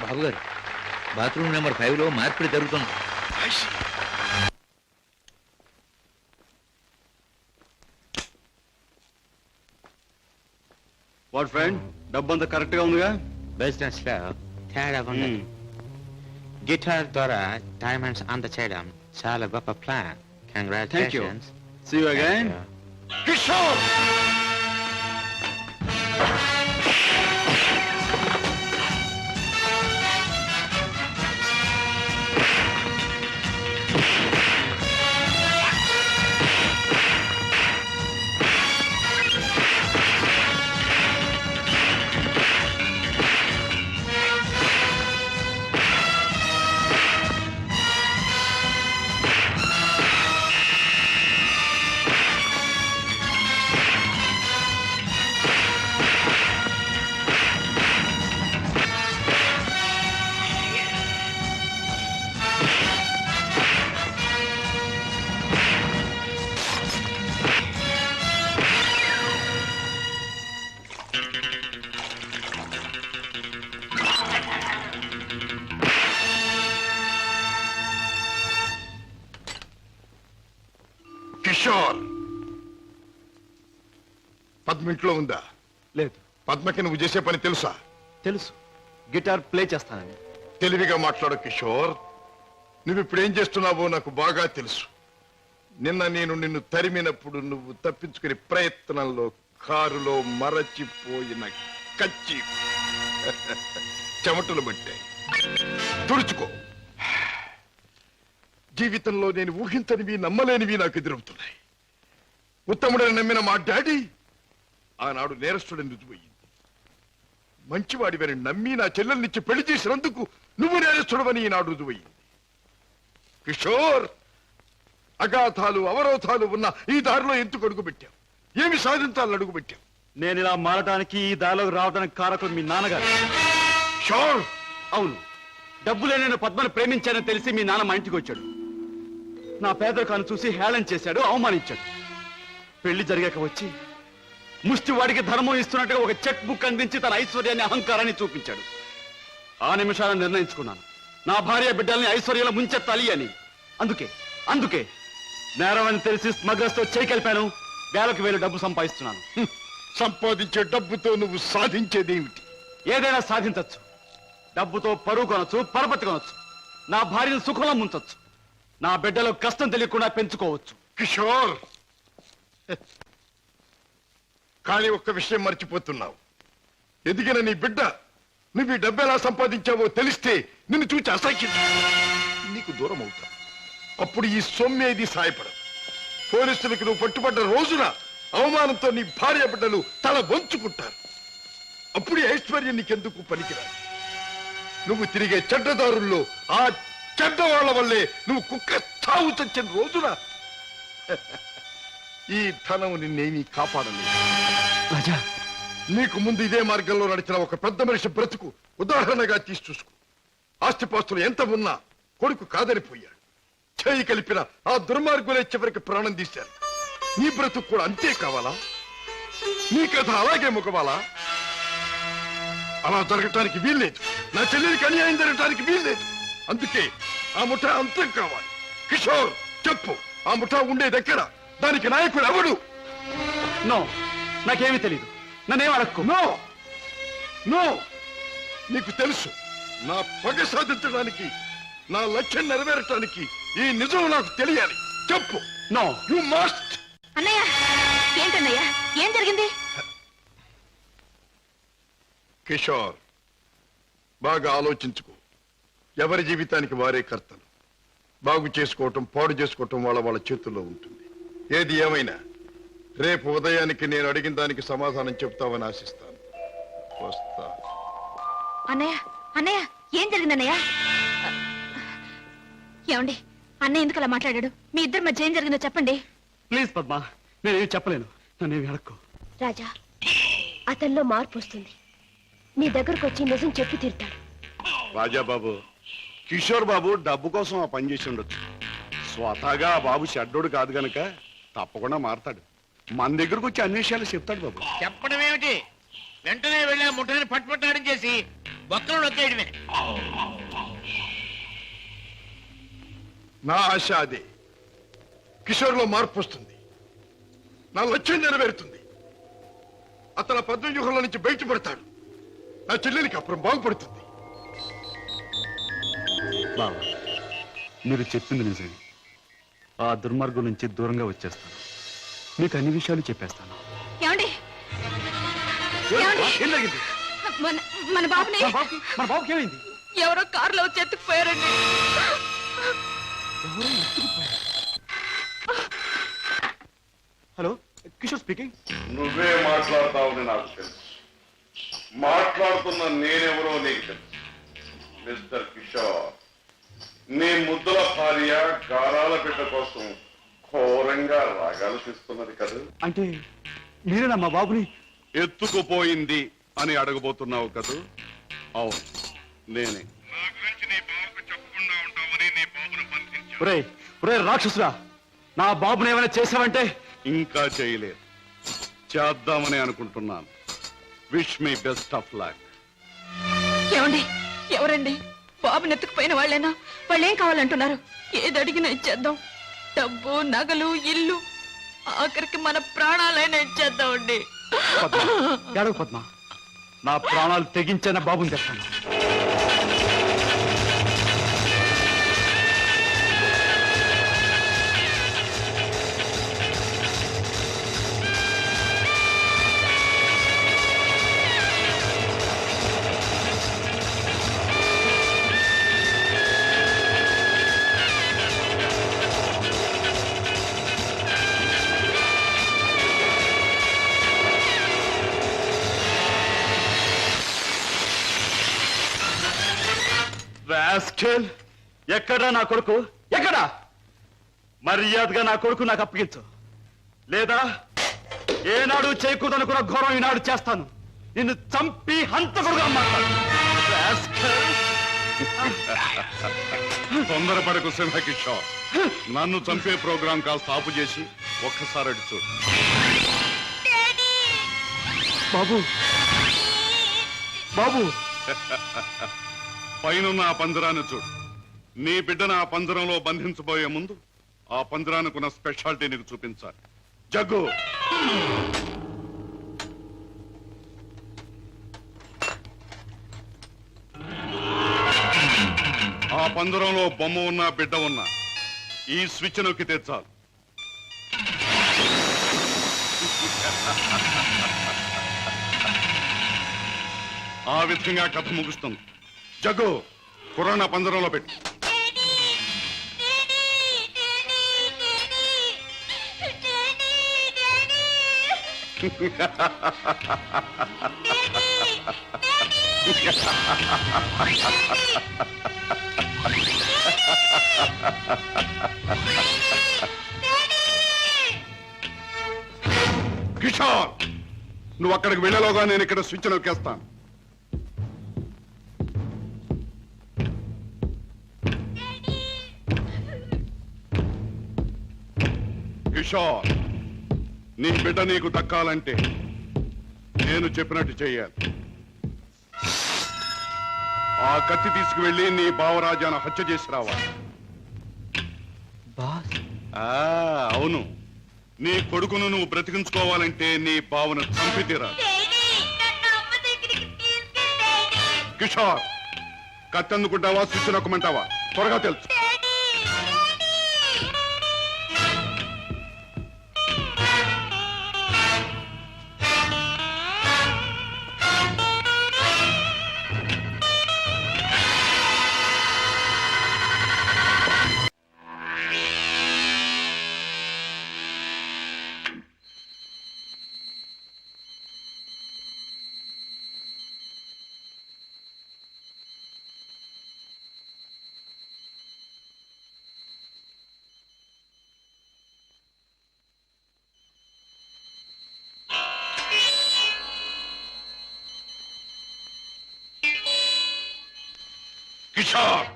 బాబు గారు, బాత్రూమ్ నెంబర్ 5లో మార్పిడి జరుగుతుంది. వాట్ ఫ్రెండ్, డబ్బు అంతా కరెక్ట్ గా ఉందిగా? Business లో తేడా ఉంది. గిటార్ ద్వారా డైమండ్స్ అందచేయడం చాలా గొప్ప plan. Congratulations. See you again. Kishore, Kishore, Padma ఇంట్లో ఉందా? లేదు. పద్మకి నువ్వు చేసే పని తెలుసా? తెలుసు, గిటార్ ప్లే చేస్తానని. తెలివిగా మాట్లాడు కిషోర్. నువ్వు ఇప్పుడు ఏం చేస్తున్నావో నాకు బాగా తెలుసు. నిన్న నేను నిన్ను తరిమినప్పుడు నువ్వు తప్పించుకునే ప్రయత్నంలో కారులో మరచిపోయిన కచ్చి చెమటలు పట్టాయి. తుడుచుకో. జీవితంలో నేను ఊహించనివి, నమ్మలేనివి నాకు ఎదురవుతున్నాయి. ఉత్తముడని నమ్మిన మా డాడీ ఆనాడు నేరస్తుడని రుజువయ్యింది. మంచివాడివని నమ్మి నా చెల్లెల్నిచ్చి పెళ్లి చేసినందుకు నువ్వు నేరస్తుడవని ఈనాడు రుజువయ్యింది. కిషోర్, అగాధాలు అవరోధాలు ఉన్న ఈ దారిలో ఎందుకు అడుగు పెట్టావు? ఏమి సాధించాలని అడుగు పెట్టావు? నేను ఇలా మారటానికి, ఈ దారిలోకి రావడానికి కారకులు మీ నాన్నగారు. షోర్. అవును, డబ్బులే నేను పద్మను ప్రేమించానని తెలిసి మీ నాన్న మా ఇంటికి వచ్చాడు. నా పేదరికాన్ని చూసి హేళన చేశాడు, అవమానించాడు. పెళ్లి జరిగాక వచ్చి ముష్టివాడికి ధర్మం ఇస్తున్నట్టుగా ఒక చెక్ బుక్ అందించి తన ఐశ్వర్యాన్ని, అహంకారాన్ని చూపించాడు. ఆ నిమిషాలను నిర్ణయించుకున్నాను, నా భార్య బిడ్డల్ని ఐశ్వర్యంలో ముంచెత్తాలి అని. అందుకే నేరం అని తెలిసి స్మగ్లర్స్ తో చేయి కలిపాను. వేలకు వేలు డబ్బు సంపాదిస్తున్నాను. సంపాదించే డబ్బుతో నువ్వు సాధించేదేమిటి? ఏదైనా సాధించచ్చు. డబ్బుతో పరువు కొనొచ్చు, పరపతి కొనొచ్చు. నా భార్యను సుఖంలో ముంచొచ్చు. నా బిడ్డలో కష్టం తెలియకుండా పెంచుకోవచ్చు. కిషోర్, కానీ ఒక్క విషయం మర్చిపోతున్నావు. ఎదిగిన నీ బిడ్డ నువ్వు ఈ డబ్బు ఎలా సంపాదించావో తెలిస్తే నిన్ను చూచి అసహ్యం నీకు దూరం అవుతా. అప్పుడు ఈ సొమ్మేది సాయపడదు. పోలీసులకు నువ్వు పట్టుబడ్డ రోజున అవమానంతో నీ భార్య బిడ్డలు తల వంచుకుంటారు. అప్పుడు ఈ ఐశ్వర్యం నీకెందుకు పనికిరాదు. నువ్వు తిరిగే చెడ్డదారుల్లో ఆ చెడ్డవాళ్ల వల్లే నువ్వు కుక్క చావు చచ్చిన రోజున ఈ ధనం నిన్నేమీ కాపాడలేదు. రాజా, నీకు ముందు ఇదే మార్గంలో నడిచిన ఒక పెద్ద మనిషి బ్రతుకు ఉదాహరణగా తీసి చూసుకో. ఆస్తిపాస్తులు ఎంత ఉన్నా కొడుకు కాదనిపోయాడు. చేయి కలిపిన ఆ దుర్మార్గులే చివరికి ప్రాణం తీశారు. నీ బ్రతుకు కూడా అంతే కావాలా? నీ కథ అలాగే ముగవాలా? అలా జరగటానికి వీల్లేదు. నా చెల్లెలికి అన్యాయం జరగటానికి వీల్లేదు. అందుకే ఆ ముఠా అంతం కావాలి. కిషోర్, చెప్పు, ఆ ముఠా ఉండే దగ్గర దానికి నాయకుడు ఎవడు? నో, నాకేమీ తెలీదు. నన్నేం అడక్కు. నో నో, నీకు తెలుసు. నా పగ సాధించడానికి, నా లక్ష్యం నెరవేరటానికి ఈ నిజం నాకు తెలియాలి. చెప్పు. No, you must. అన్నయ్య, ఏంటన్నయ్య, ఏం జరిగింది? కిషోర్, బాగా ఆలోచించుకో. ఎవరి జీవితానికి వారే కర్తలు. బాగు చేసుకోవటం, పాడు చేసుకోవటం వాళ్ళ చేతుల్లో ఉంటుంది. ఏది ఏమైనా రేపు ఉదయానికి నేను అడిగిన దానికి సమాధానం చెప్తావని ఆశిస్తాను. వస్తా. అన్నయ్య అన్నయ్య ఏం జరిగింది అన్నయ్య? ఏమండి అన్నయ్య ఎందుకు అలా మాట్లాడాడు? మీ ఇద్దరి మధ్య ఏం జరిగిందో చెప్పండి. ప్లీజ్ పద్మ, నేనేం చెప్పలేను. నన్నేమి అడక్కు. రాజా, అతనిలో మార్పు వస్తుంది. నీ దగ్గరకు వచ్చి నిజం చెప్పి తీరుతాడు. రాజాబాబు, కిషోర్ బాబు డబ్బు కోసం ఆ పని చేసి ఉండొచ్చు. స్వతహాగా ఆ బాబు షడ్డోడు కాదు గనక తప్పకుండా మారతాడు. మన దగ్గరకు వచ్చి అన్ని విషయాలు చెప్తాడు బాబు. చెప్పడం ఏమిటి? వెంటనే వెళ్ళి ఆ ముఠాన్ని పట్టుపట్టాడించేసి బొక్కలు నొక్కేయడమే. నా ఆశ అదే. కిషోర్లో మార్పు వస్తుంది. నా లక్ష్యం నెరవేరుతుంది. అతను పద్మవ్యూహంలో నుంచి బయటపడతాడు. నా చెల్లెలికి అప్పుడు బాగుపడుతుంది. బావా, మీరు చెప్పింది నిజమే. ఆ దుర్మార్గం నుంచి దూరంగా వచ్చేస్తాను. మీకు అన్ని విషయాలు చెప్పేస్తాను. ఏమండి ఏమండి? ఏం జరిగింది? మన బాబుని మన బాబుకి ఏమైంది? ఎవరో కారులో వచ్చి ఎత్తుకుపోయారండి. Hello, Kishore speaking. నువ్వే మాట్లాడతావని నాకు తెలుసు. మాట్లాడుతున్న నేనెవరో నీకు తెలుసు. మిస్టర్ కిషోర్, నీ ముద్దుల భార్య గారాల బిడ్డ కోసం ఘోరంగా రాగాలు తీస్తున్నది కదా. అంటే మీరేనా మా బాబుని ఎత్తుకుపోయింది అని అడగబోతున్నావు కదూ? అవును, నేనే. ఒరే రాక్షసురా, నా బాబుని ఏమైనా చేసావంటే? ఇంకా చేయలేదు, చేద్దామని అనుకుంటున్నాను. Wish me best of luck. ఏమండి ఎవరండి? బాబుని ఎత్తుకుపోయిన వాళ్ళేనా? వాళ్ళేం కావాలంటున్నారు? ఏది అడిగినా ఇచ్చేద్దాం. డబ్బు, నగలు, ఇల్లు, ఆఖరికి మన ప్రాణాలైనా ఇచ్చేద్దామండి. ఏడవ పద్మ, నా ప్రాణాలు తెగించిన బాబుని తెస్తాను. ఎక్కడా నా కొడుకు? ఎక్కడా? మర్యాదగా నా కొడుకు నాకు అప్పగించు, లేదా ఏనాడు చేయకూడదనుకున్న ఘోరం ఈనాడు చేస్తాను. నిన్ను చంపి హంతకుడుగా మాట్లాడు. తొందరపడకు సింహకిషోర్. నన్ను చంపే ప్రోగ్రాం కాస్త ఆపు చేసి ఒక్కసారి అడి చూడు. బాబు బాబు, పైనున్న ఆ పంజరాన్ని చూడు. నీ బిడ్డను ఆ పంజరంలో బంధించబోయే ముందు ఆ పంజరానికున్న స్పెషాలిటీ నీకు చూపించాలి. జగ్గు, ఆ పంజరంలో బొమ్మ ఉన్న బిడ్డ ఉన్న ఈ స్విచ్ నొక్కితే చాలు. ఆ విధంగా కథ ముగుస్తుంది. జగ్గు, కుర్రాన్ని ఆ పంజరంలో పెట్టు. కిషోర్, నువ్వు అక్కడికి వెళ్ళలోగా నేను ఇక్కడ స్విచ్ నొక్కేస్తాను. కిషోర్, నీ బిడ్డ నీకు దక్కాలంటే నేను చెప్పినట్టు చెయ్యాలి. ఆ కత్తి తీసుకువెళ్ళి నీ బావరాజాను హత్య చేసి రావాలి. అవును, నీ కొడుకును నువ్వు బ్రతికించుకోవాలంటే నీ బావను చంపి తీరాలి. కిషోర్, కత్తి అందుకుంటావా, స్విచ్ నొక్కమంటావా? త్వరగా తెలుసు. కిషోర్,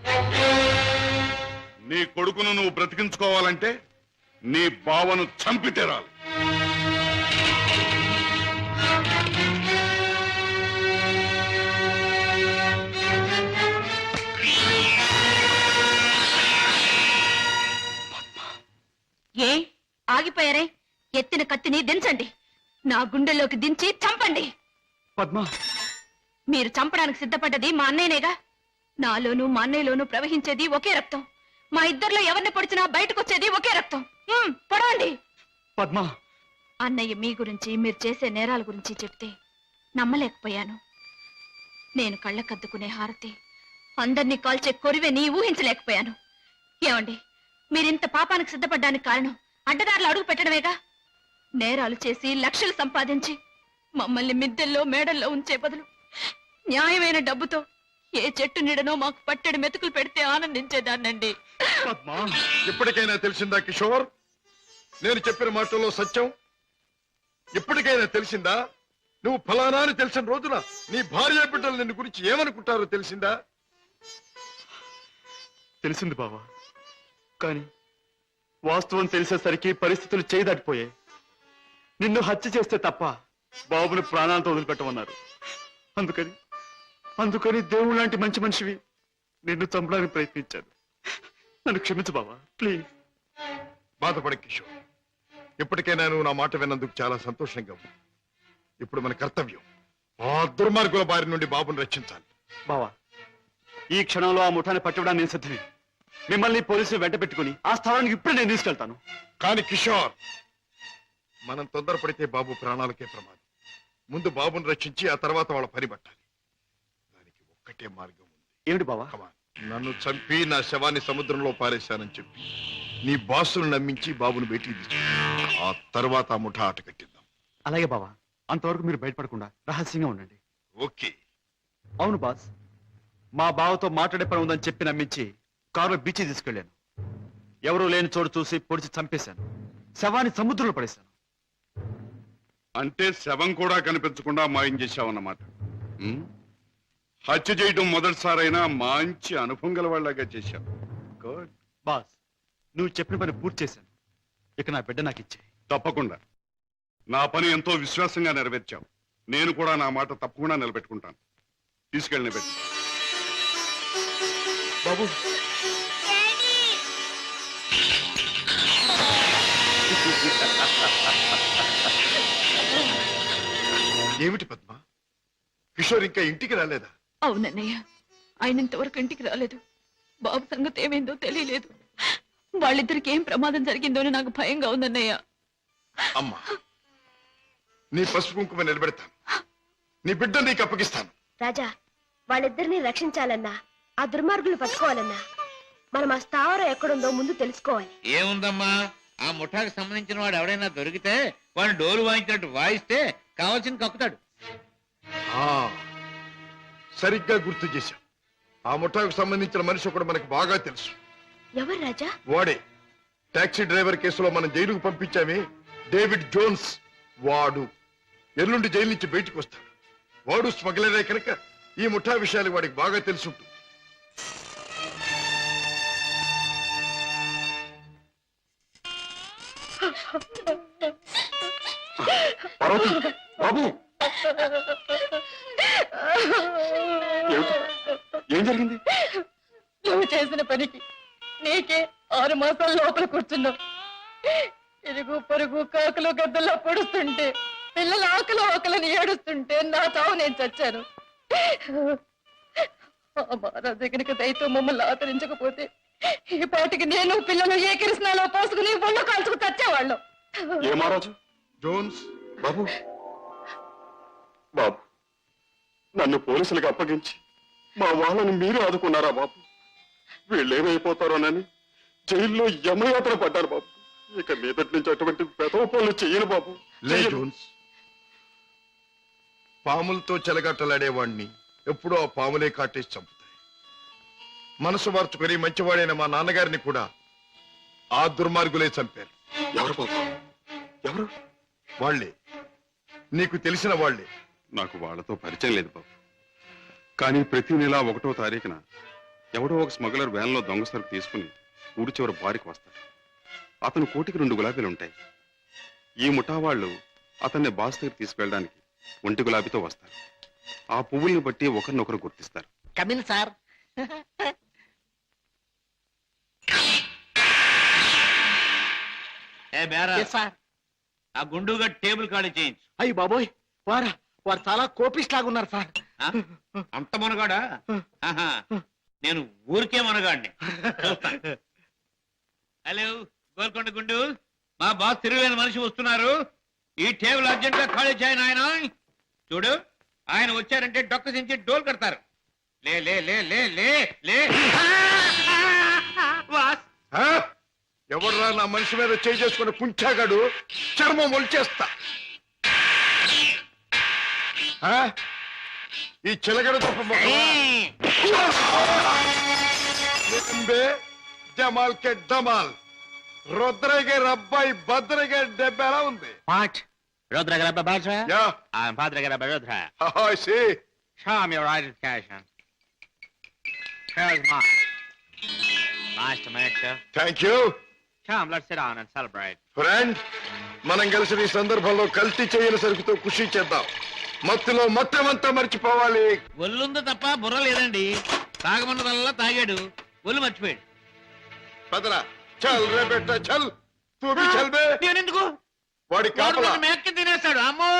నీ కొడుకును నువ్వు బ్రతికించుకోవాలంటే నీ బావను చంపి తీరాలి. ఏ ఆగిపోయారే? ఎత్తిన కత్తిని దించండి, నా గుండెల్లోకి దించి చంపండి. పద్మ, మీరు చంపడానికి సిద్ధపడ్డది మా అన్నయ్యనేగా. నాలోనూ మా అన్నయ్యలోనూ ప్రవహించేది ఒకే రక్తం. మా ఇద్దరిలో ఎవరిని పొడిచినా బయటకు వచ్చేది ఒకే రక్తం. పొడవండి. పద్మ, అన్నయ్య మీ గురించి, మీరు చేసే నేరాల గురించి చెప్తే నమ్మలేకపోయాను. నేను కళ్ళకద్దుకునే హారతి, అందరినీ కాల్చే కొరివెని ఊహించలేకపోయాను. ఏమండి, మీరింత పాపానికి సిద్ధపడ్డానికి కారణం అడ్డదారులు అడుగు పెట్టడమేగా. నేరాలు చేసి లక్షలు సంపాదించి మమ్మల్ని మిద్దెల్లో మేడల్లో ఉంచే బదులు న్యాయమైన డబ్బుతో ఏ చెట్టు నీడనో మాకు పట్టెడు మెతుకులు పెడితే ఆనందించేదాన్నండి. ఇప్పటికైనా తెలిసిందా కిషోర్, నేను చెప్పిన మాటల్లో సత్యం? ఇప్పటికైనా తెలిసిందా? నువ్వు ఫలానా అని తెలిసిన రోజున నీ భార్య బిడ్డలు నిన్ను గురించి ఏమనుకుంటారో తెలిసిందా? తెలిసింది బావా, కానీ వాస్తవం తెలిసేసరికి పరిస్థితులు చేయదాటిపోయాయి. నిన్ను హత్య చేస్తే తప్ప బాబుని ప్రాణాలతో వదిలిపెట్టమన్నారు. అందుకని దేవుడు లాంటి మంచి మనిషివి నిన్ను చంపడానికి ప్రయత్నించాను. నన్ను క్షమించు బావా, ప్లీజ్. బాధపడ కిషోర్, ఇప్పటికైనా నువ్వు నా మాట విన్నందుకు చాలా సంతోషంగా ఉంది. ఇప్పుడు మన కర్తవ్యం ఆ దుర్మార్గుల బారి నుండి బాబుని రక్షించాలి. బావా, ఈ క్షణంలో ఆ ముఠాన్ని పట్టుకోవడానికి నేను సిద్ధమే. మిమ్మల్ని పోలీసులు వెంట పెట్టుకుని ఆ స్థలానికి ఇప్పుడే నేను తీసుకెళ్తాను. కానీ కిషోర్, మనం తొందరపడితే బాబు ప్రాణాలకే ప్రమాదం. ముందు బాబుని రక్షించి ఆ తర్వాత వాళ్ళ పని పట్టాలి. దానికి ఒక్కటే మార్గం ఉంది. ఏమిటి బావా? నన్ను చంపి నా శవాన్ని సముద్రంలో పారేశానని చెప్పి నీ బాసును నమ్మించి బాబును బయటికి తీసుకు, ఆ తర్వాత ఆ ముఠా ఆట కట్టిద్దాం. అలాగే బావా, అంతవరకు మీరు బయటపడకుండా రహస్యంగా ఉండండి. ఓకే. అవును బాస్, మా బావతో మాట్లాడే పని ఉందని చెప్పి నమ్మించి కారులో బీచ్ తీసుకెళ్లాను. ఎవరూ లేని చోటు చూసి పొడిచి చంపేశాను. శవాన్ని సముద్రంలో పడేశాను. అంటే శవం కూడా కనిపించకుండా మాయం చేశావన్నమాట. హత్య చేయడం మొదటిసారైనా మంచి అనుభవం గల వాళ్ళగా చేశావు. గుడ్. బాస్, నువ్వు చెప్పిన పని పూర్తి చేశాను. ఇక నా బిడ్డ నాకు ఇచ్చే. తప్పకుండా. నా పని ఎంతో విశ్వాసంగా నెరవేర్చావు. నేను కూడా నా మాట తప్పకుండా నిలబెట్టుకుంటాను. తీసుకెళ్ళిన బిడ్డ. బాబు, ఏమిటి పద్మ, కిషోర్ ఇంకా ఇంటికి రాలేదా? అవునన్నయ్య, ఆయన ఇంతవరకు ఇంటికి రాలేదు. బాబు సంగతి ఏమైందో తెలియలేదు. వాళ్ళిద్దరికి ఏం ప్రమాదం జరిగిందో నాకు భయంగా ఉందన్నయ్య. అమ్మా, నీ పసుపు కుంకుమ నిలబెడతాను. నీ బిడ్డ నీకు అప్పగిస్తాను. రాజా, వాళ్ళిద్దరిని రక్షించాలన్నా, ఆ దుర్మార్గులు పట్టుకోవాలన్నా మనం ఆ స్థావరం ఎక్కడుందో ముందు తెలుసుకోవాలి. ఏముందమ్మా, ఆ ముఠాకు సంబంధించిన వాడు ఎవడైనా దొరికితే వాడిని డోలు వాయించినట్టు వాయిస్తే కావాల్సింది కక్కుతాడు. సరిగ్గా గుర్తు చేశాం. ఆ ముఠాకు సంబంధించిన మనిషి ఒకడు మనకు బాగా తెలుసు. ఎవరు రాజా? వాడే టాక్సీ డ్రైవర్ కేసులో మనం జైలుకు పంపించామే, డేవిడ్ జోన్స్. వాడు ఎల్లుండి జైలు నుంచి బయటకు వస్తాడు. వాడు స్మగ్లరే కనుక ఈ ముఠా విషయాలు వాడికి బాగా తెలుసుంటుంది. బాబు, ఏం జరిగింది? నువ్వు చేసిన పనికి నీకే 6 మాసాల లోపల కూర్చున్నావు. ఇరుగు పొరుగు కాకులు గద్దల్లో పొడుస్తుంటే, పిల్లలు ఆకలిని ఏడుస్తుంటే నా చావు నేను చచ్చాను. మహారాజు కనుక దయతో మమ్మల్ని ఆదరించకపోతే ఈ పాటికి నేను పిల్లలు ఏ కృష్ణాలో పోసుకుని ఒళ్ళు కాల్చుకు చచ్చేవాళ్ళం. ఏ మహారాజు? జోన్స్. బాబు, బాబు, నన్ను పోలీసులకు అప్పగించి మా వాళ్ళని మీరు ఆదుకున్నారా బాబు? వీళ్ళేమైపోతారోనని జైల్లో యమయాత్ర పడ్డారు బాబు. ఇక మీదటి నుంచి అటువంటి పెదవ పనులు చెయ్యను బాబు. లే జోన్స్, పాములతో చెలగట్టలాడేవాణ్ణి ఎప్పుడూ ఆ పాములే కాటేసి చంపుతాయి. మనసు మార్చుకొని మంచివాడైన మా నాన్నగారిని కూడా ఆ దుర్మార్గులే చంపారు. ఎవరు బాబు? ఎవరు? వాళ్లే, నీకు తెలిసిన వాళ్లే. నాకు వాళ్ళతో పరిచయం లేదు బాబు. కానీ ప్రతి నెల 1వ తారీఖున ఎవడో ఒక స్మగ్లర్ వ్యాన్లో దొంగ సరుకు తీసుకుని ఊరి చివరి బారికి వస్తాడు. అతను కోటికి 2 గులాబీలు ఉంటాయి. ఈ ముఠా వాళ్ళు అతన్ని బాస్ దగ్గర తీసుకెళ్ళడానికి 1 గులాబీతో వస్తారు. ఆ పువ్వుల్ని బట్టి ఒకరినొకరు గుర్తిస్తారు. Come in sir. ఏ బేరా సార్, ఆ గుండుగా టేబుల్ ఖాళీ చేయించు. అయ్యి బాబోయ్, వారు చాలా కోపిస్ట్ లాగా ఉన్నారు సార్. అంత మనగాడా? ఆహా, నేను ఊరికే మనగాడిని. హలో గోల్కొండ గుండు, మా బాస్ తిరుగులేని మనిషి వస్తున్నారు. ఈ టేబుల్ అర్జెంట్ గా ఖాళీ చేయను. ఆయన చూడు, ఆయన వచ్చారంటే డొక్క సించి డోల్ కడతారు. లే లే లే లే లే లే. ఎవర్రా నా మనిషి మీద చేయి చేసుకుని కుంచాగాడు? చర్మం ఒలిచేస్తా. ఈ చిలగడ జమాల్ కే డమాల్. రుద్రయ్య గారి అబ్బాయి భద్రయ్య గారి దెబ్బ ఎలా ఉంది? Rodra grabba Bajra? Yeah. I'm Padre grabba Rodra. Oh, I see. Show me your identification. Here's mine. Nice to meet you. Thank you. Come, let's sit down and celebrate. Friend, మనం కలిసి ఈ సందర్భంలో కల్తీ చేయని సరుకుతో ఖుషి చేద్దాం. మత్తులో మొత్తమంతా మర్చిపోవాలి. ఒళ్ళుంది తప్ప బుర్ర లేదండి. తాగమన్నదల్లా తాగాడు, ఒళ్ళు మర్చిపోయాడు. పదరా, చల్ రే బెట్ట, చల్. తూ భీ చల్ బే. నేనెందుకు? వాడి కాపలా మేక్కి తినేస్తాడు. అమ్మో.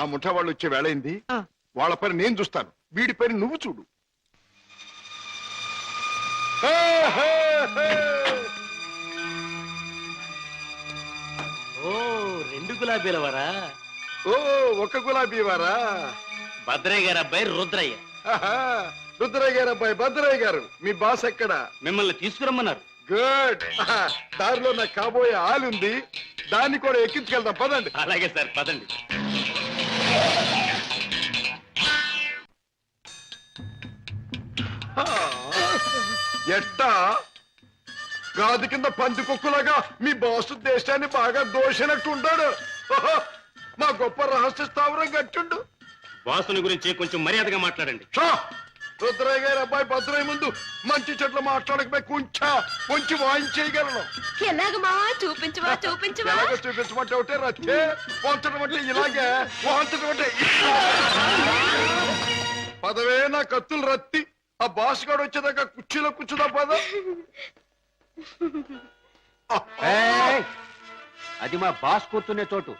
ఆ ముఠా వాళ్ళు వచ్చే వేళైంది. వాళ్ళ పని నేను చూస్తాను, వీడి పని నువ్వు చూడు. ఓ 2 గులాబీల వారా? ఓ 1 గులాబీ వారా? భద్రయ్య గారి అబ్బాయి రుద్రయ్య. రుద్రయ్య గారు అబ్బాయి భద్రయ్య గారు. మీ బాస్ ఎక్కడ? మిమ్మల్ని తీసుకురమ్మన్నారు. గుడ్. దారిలో నాకు కాబోయే ఆలుంది, దాన్ని కూడా ఎక్కించుకెళ్దాం. పదండి. అలాగే సార్, పదండి. ఎట్టా గాది కింద పంది కుక్కలాగా మీ బాసు దేశాన్ని బాగా దోషినట్టు ఉంటాడు. మా గొప్ప రహస్య స్థావరం కట్టుండు. బాసుని గురించి కొంచెం మర్యాదగా మాట్లాడండి. రుద్రయ్య గారి అబ్బాయి భద్రయ్య ముందు మంచి చెట్లు మాట్లాడకపోయి కొంచెం వాయించేయగలను. ఎలాగ మావా? చూపించవా చూపించవా? ఎలాగో చూపించమంటే ఒకటే రచ్చే, వంచడం అంటే ఇలాగే, వాంచడం అంటే పదవే నా కత్తులు రత్తి. ఆ బాస్ గారు వచ్చేదాకా కుర్చీలో కూర్చుదా పద. అది మా బాస్ కూర్చునే చోటు.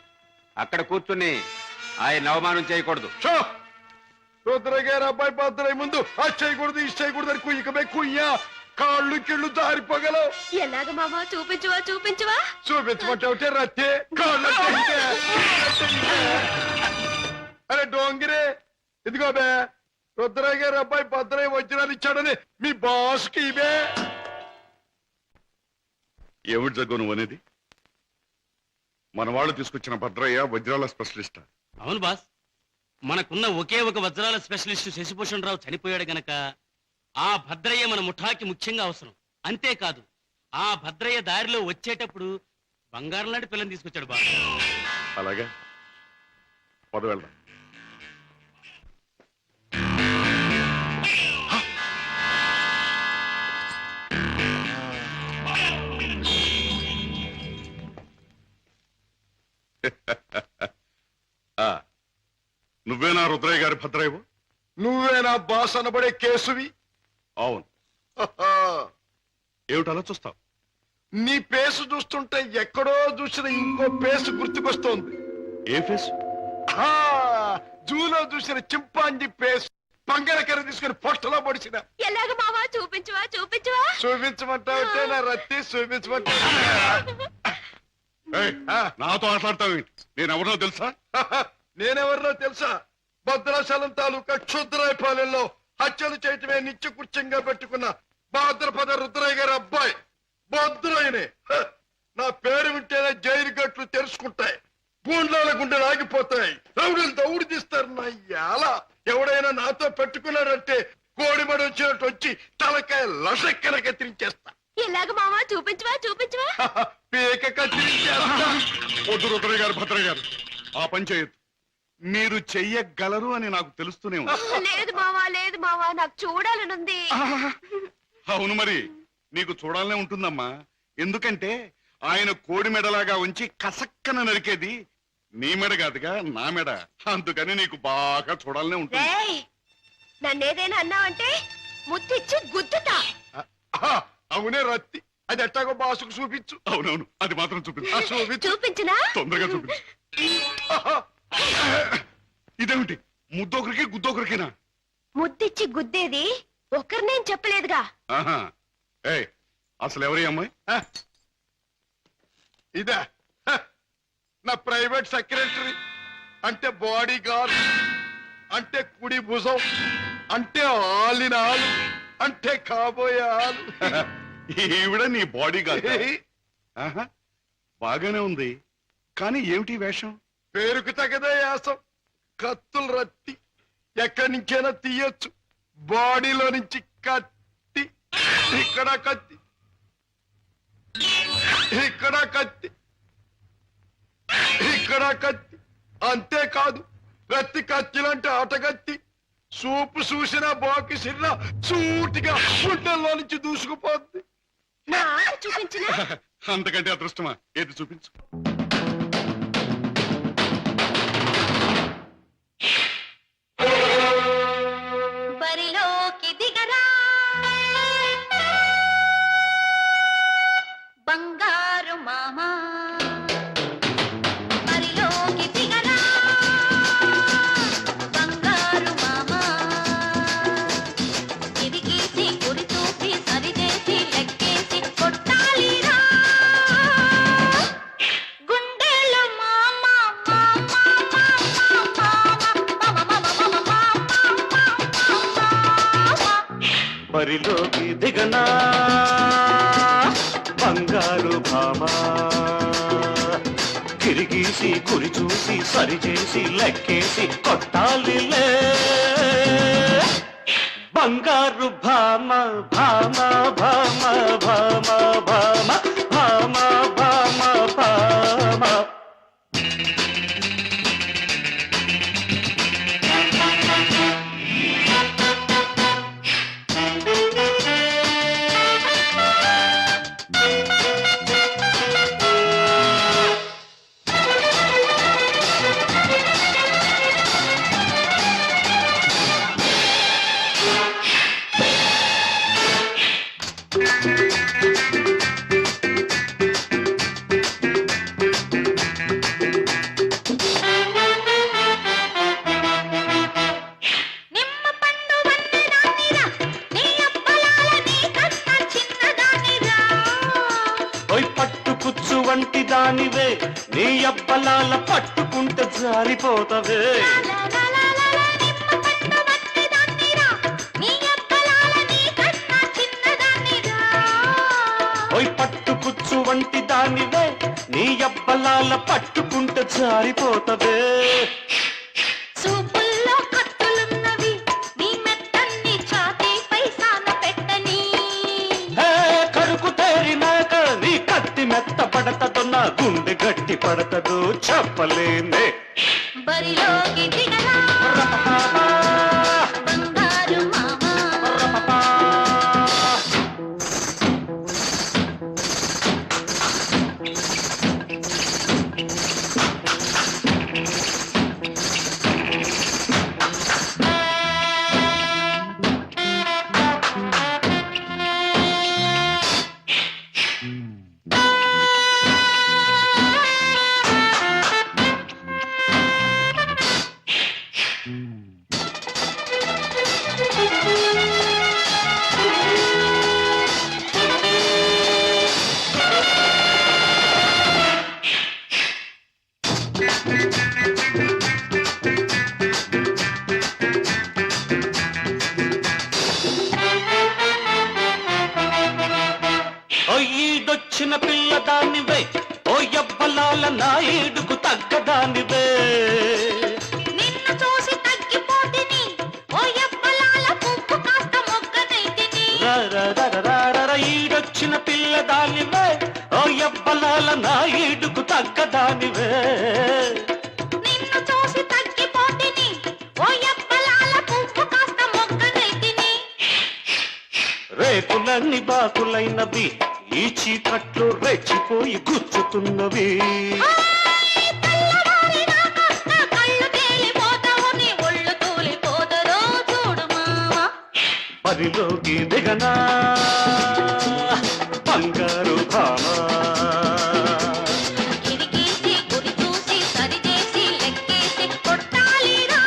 అక్కడ కూర్చుని ఆయన అవమానం చేయకూడదు. రుద్రయ్య గారి అబ్బాయి భద్రయ్య ముందు అది చేయకూడదు, ఇది చేయకూడదు అని కుయ్యకమే కుయ్యా, కాళ్ళు కిళ్ళు జారిపోగలవు. ఎలాగ మావా? చూపించవా చూపించవా? చూపించమంటే ఒకటే రత్తే, కాళ్ళు అరే డోంగిరే, ఇదిగో బే రుద్రయ్య గారి అబ్బాయి భద్రయ్య వజ్రాలు ఇచ్చాడని మీ బాస్ కి ఇవే. ఏమిటి జగ్గు నువ్వు అనేది? మన వాళ్ళు తీసుకొచ్చిన భద్రయ్య వజ్రాల స్పెషలిస్ట్. అవును బాస్, మనకున్న ఒకే ఒక వజ్రాల స్పెషలిస్ట్ శశిభూషణ్ రావు చనిపోయాడు గనక ఆ భద్రయ్య మన ముఠాకి ముఖ్యంగా అవసరం. అంతేకాదు, ఆ భద్రయ్య దారిలో వచ్చేటప్పుడు బంగారం లాంటి పిల్లని తీసుకొచ్చాడు బాస్. అలాగా, పద వెళ్దాం. నువ్వేనా రుద్రయ్య గారి భద్రయ్యవు? నువ్వేనా బాస్ అనబడే కేసువి? అవును. ఏమిటి అలా చూస్తావు? నీ పేసు చూస్తుంటే ఎక్కడో చూసిన ఇంకో పేసు గుర్తుకొస్తోంది. ఏ ఫేస్? జూలో చూసిన చింపాంజీ పేసు. పంగడకర తీసుకుని పొట్టలో పొడిచిన. ఎలాగ మావా చూపించువా చూపించువా? చూపించమంటావుంటే నా రత్తి చూపించమంటావు. నాతో మాట్లాడతావేంటి? నేనెవరో తెలుసా? నేనెవరినో తెలుసా? భద్రాచలం తాలూకా క్షుద్రాయపాలెంలో హత్యలు చేయటమే నిత్యకృత్యంగా పెట్టుకున్న భాద్రపద రుద్రయ్య గారి అబ్బాయి భద్రయ్యనే. నా పేరు వింటేనే జైలు గట్లు తెరుచుకుంటాయి, గూండ్లాల గుండెలు ఆగిపోతాయి, రౌడీలు దౌడు తీస్తారు. నా ఎలా ఎవడైనా నాతో పెట్టుకున్నాడంటే కోడిమడి వచ్చినట్టు వచ్చి తలకాయ లసక్కన కత్తిరించేస్తా. ఎలాగ మావా చూపించువా చూపించువా? పీక కత్తిరించేస్తా. వద్దు రుద్రయ్య గారు, భద్రయ్య గారు, ఆ పని చేయొద్దు. మీరు చెయ్యగలరు అని నాకు తెలుస్తూనే ఉంది. లేదు మావా నాకు చూడాలనుంది. అవును, మరి నీకు చూడాలనే ఉంటుందమ్మా. ఎందుకంటే ఆయన కోడి మెడలాగా ఉంచి కసక్కన నరికేది నీ మెడ కాదుగా, నా మెడ. అందుకని నీకు బాగా చూడాలనే ఉంటుంది. నన్నేదైనా అన్నావంటే ముద్దిచ్చి గుద్దుతా. అవునే రత్తి, అది ఎట్టాగో బాసుకు చూపించు. అవునవును, అది మాత్రం చూపించు. చూపించినా? తొందరగా చూపించు. ఇదేమిటి, ముద్దొకరికి గుద్దొకరికినా? ముద్దిచ్చి గుద్దేది ఒకరినేం చెప్పలేదుగా. అసలు ఎవరి అమ్మాయి? ఇదా నా ప్రైవేట్ సెక్రటరీ, అంటే బాడీ గార్డ్, అంటే కుడి భుజం, అంటే ఆలిన ఆలు, అంటే కాబోయే ఆలు. ఈవిడ నీ బాడీ గార్డ్? బాగానే ఉంది, కానీ ఏమిటి వేషం? పేరుకు తగదే యాసం. కత్తులు రత్తి ఎక్కడి నుంచైనా తీయొచ్చు. బాడీలో నుంచి కత్తి, ఇక్కడ కత్తి, ఇక్కడ కత్తి, ఇక్కడ కత్తి. అంతేకాదు, రత్తి కత్తిలంటే ఆటగత్తి. సూపు చూసిన బాకి సిర్ర సూటిగా గుండెల్లో నుంచి దూసుకుపోద్ది. చూపించిన అంతకంటే అదృష్టమా? ఏది చూపించు. బరిలోకి దిగరా బంగారు మామా, బరిలోకి దిగరా బంగారు మామా, ఇదిగేసి గురి చూసి సరిచేసి లెక్కేసి కొట్టాలిరా గుండెలు మామా మామా బరిలోకి దిగనా బంగారు భామా, తిరిగేసి గురి చూసి సరిచేసి లెక్కేసి కొట్టాలిలే బంగారు భామ భామ భామ భామ భామ భామ భామ భామ. వంటి దానివే నీ అబ్బలాల పట్టుకుంటే జారిపోతవే. ఓయ్ పట్టుకుచ్చు వంటి దానివే నీ అబ్బలాల పట్టుకుంటే జారిపోతవే. చూపుల్లో కత్తులున్నవి నీ మెత్తన్ని ఛాతీపై సాన పెట్టని. కరుకు తేరినాక నీ కత్తి మెత్త పడతదో నా గుండె గట్టి పడతదో చెప్పలేనే. బరిలోకి దిగరా బంగారు మామా, ఈడొచ్చిన పిల్లదానివే ఓ యబ్బలాల నా ఈడుకు తగ్గదానివే నిన్ను చూసి తగ్గిపోతిని ఓ యబ్బలాల పువ్వు కాస్త మొగ్గనైతిని ఈడొచ్చిన పిల్లదానివే ఓ యబ్బలాల నా ఈడుకు తగ్గదానివే నిన్ను చూసి తగ్గిపోతిని ఓ యబ్బలాల పువ్వు కాస్త మొగ్గనైతిని రేకులన్నీ బాకులైనవి ఈ చీకట్లు రెచ్చిపోయి గుచ్చుతున్నవి కళ్ళు తేలిపోతావు నీ ఒళ్ళు తూలిపోతరో చూడు మావా పరిలోకి దిగనా బంగారు భామా ఇరిగేసి గురి చూసి సరిచేసి లెక్కేసి కొట్టాలిరా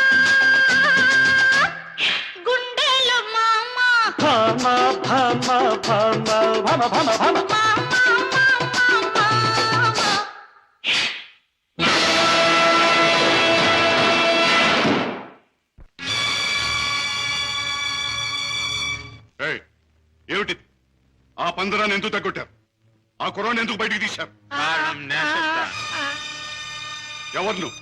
గుండెలు మామ భామా భామా భామా భామ భామ భామ ఏయ్, ఏమిటి ఆ పందరాన్ని ఎందుకు తగ్గొట్టారు? ఆ కుర్రాన్ని ఎందుకు బయటికి తీశారు? కారణం నేను చెప్తా. ఎవరు నువ్వు?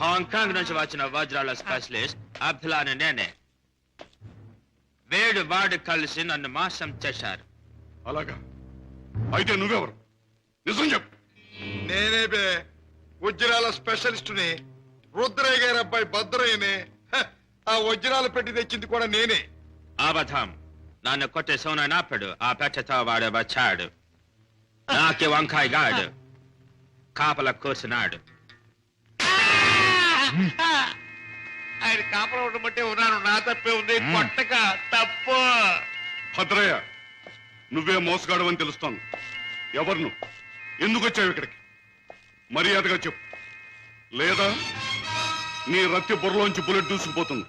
హాంకాంగ్ నుంచి వచ్చిన వజ్రాల స్పెషలిస్ట్ అబ్దుల్లాని నేనే. వేడు వాడు కలిసి నన్ను మోసం చేశారు. అలాగా? అయితే నువ్వెవరు? నిజం చెప్పు. నేనే బే వజ్రాల స్పెషలిస్టుని. రుద్రయ్య గారి అబ్బాయి భద్రయ్యనే. ఆ వజ్రాలు పెట్టి తెచ్చింది కూడా నేనే. అబద్ధం. నన్ను కొట్టే సోనప్పుడు ఆ పెట్టతో వాడు వచ్చాడు. నాకి వంకాయ గాడు కాపల కూర్చున్నాడు. ఆయన కాపల ఉండమంటే ఉన్నాను. నా తప్పే ఉంది. కొట్టక తప్పు. భద్రయ్య, నువ్వే మోసగాడవని తెలుస్తోంది. ఎవరు నువ్వు? ఎందుకు వచ్చావు ఇక్కడికి? మర్యాదగా చెప్పు, లేదా నీ రత్తి బుర్రలోంచి బుల్లెట్ దూసుకుపోతుంది.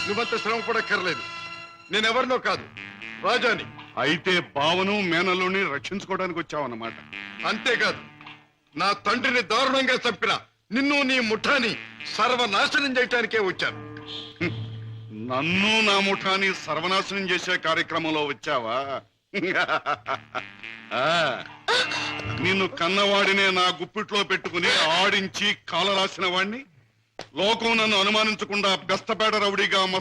నువ్వంత శ్రమ పడక్కర్లేదు. నేనెవరినో కాదు, రాజాని. అయితే బావను మేనల్లుని రక్షించుకోవడానికి వచ్చావన్నమాట. అంతేకాదు, నా తండ్రిని దారుణంగా చంపిన నిన్ను నీ ముఠాని సర్వనాశనం చేయటానికే వచ్చాను. నన్ను నా ముఠాని సర్వనాశనం చేసే కార్యక్రమంలో వచ్చావా? నిన్ను కన్నవాడినే నా గుప్పిట్లో పెట్టుకుని ఆడించి కాలరాసిన వాణ్ణి లోకం నన్ను అనుమానించకుండా బెస్తపేట రౌడీగా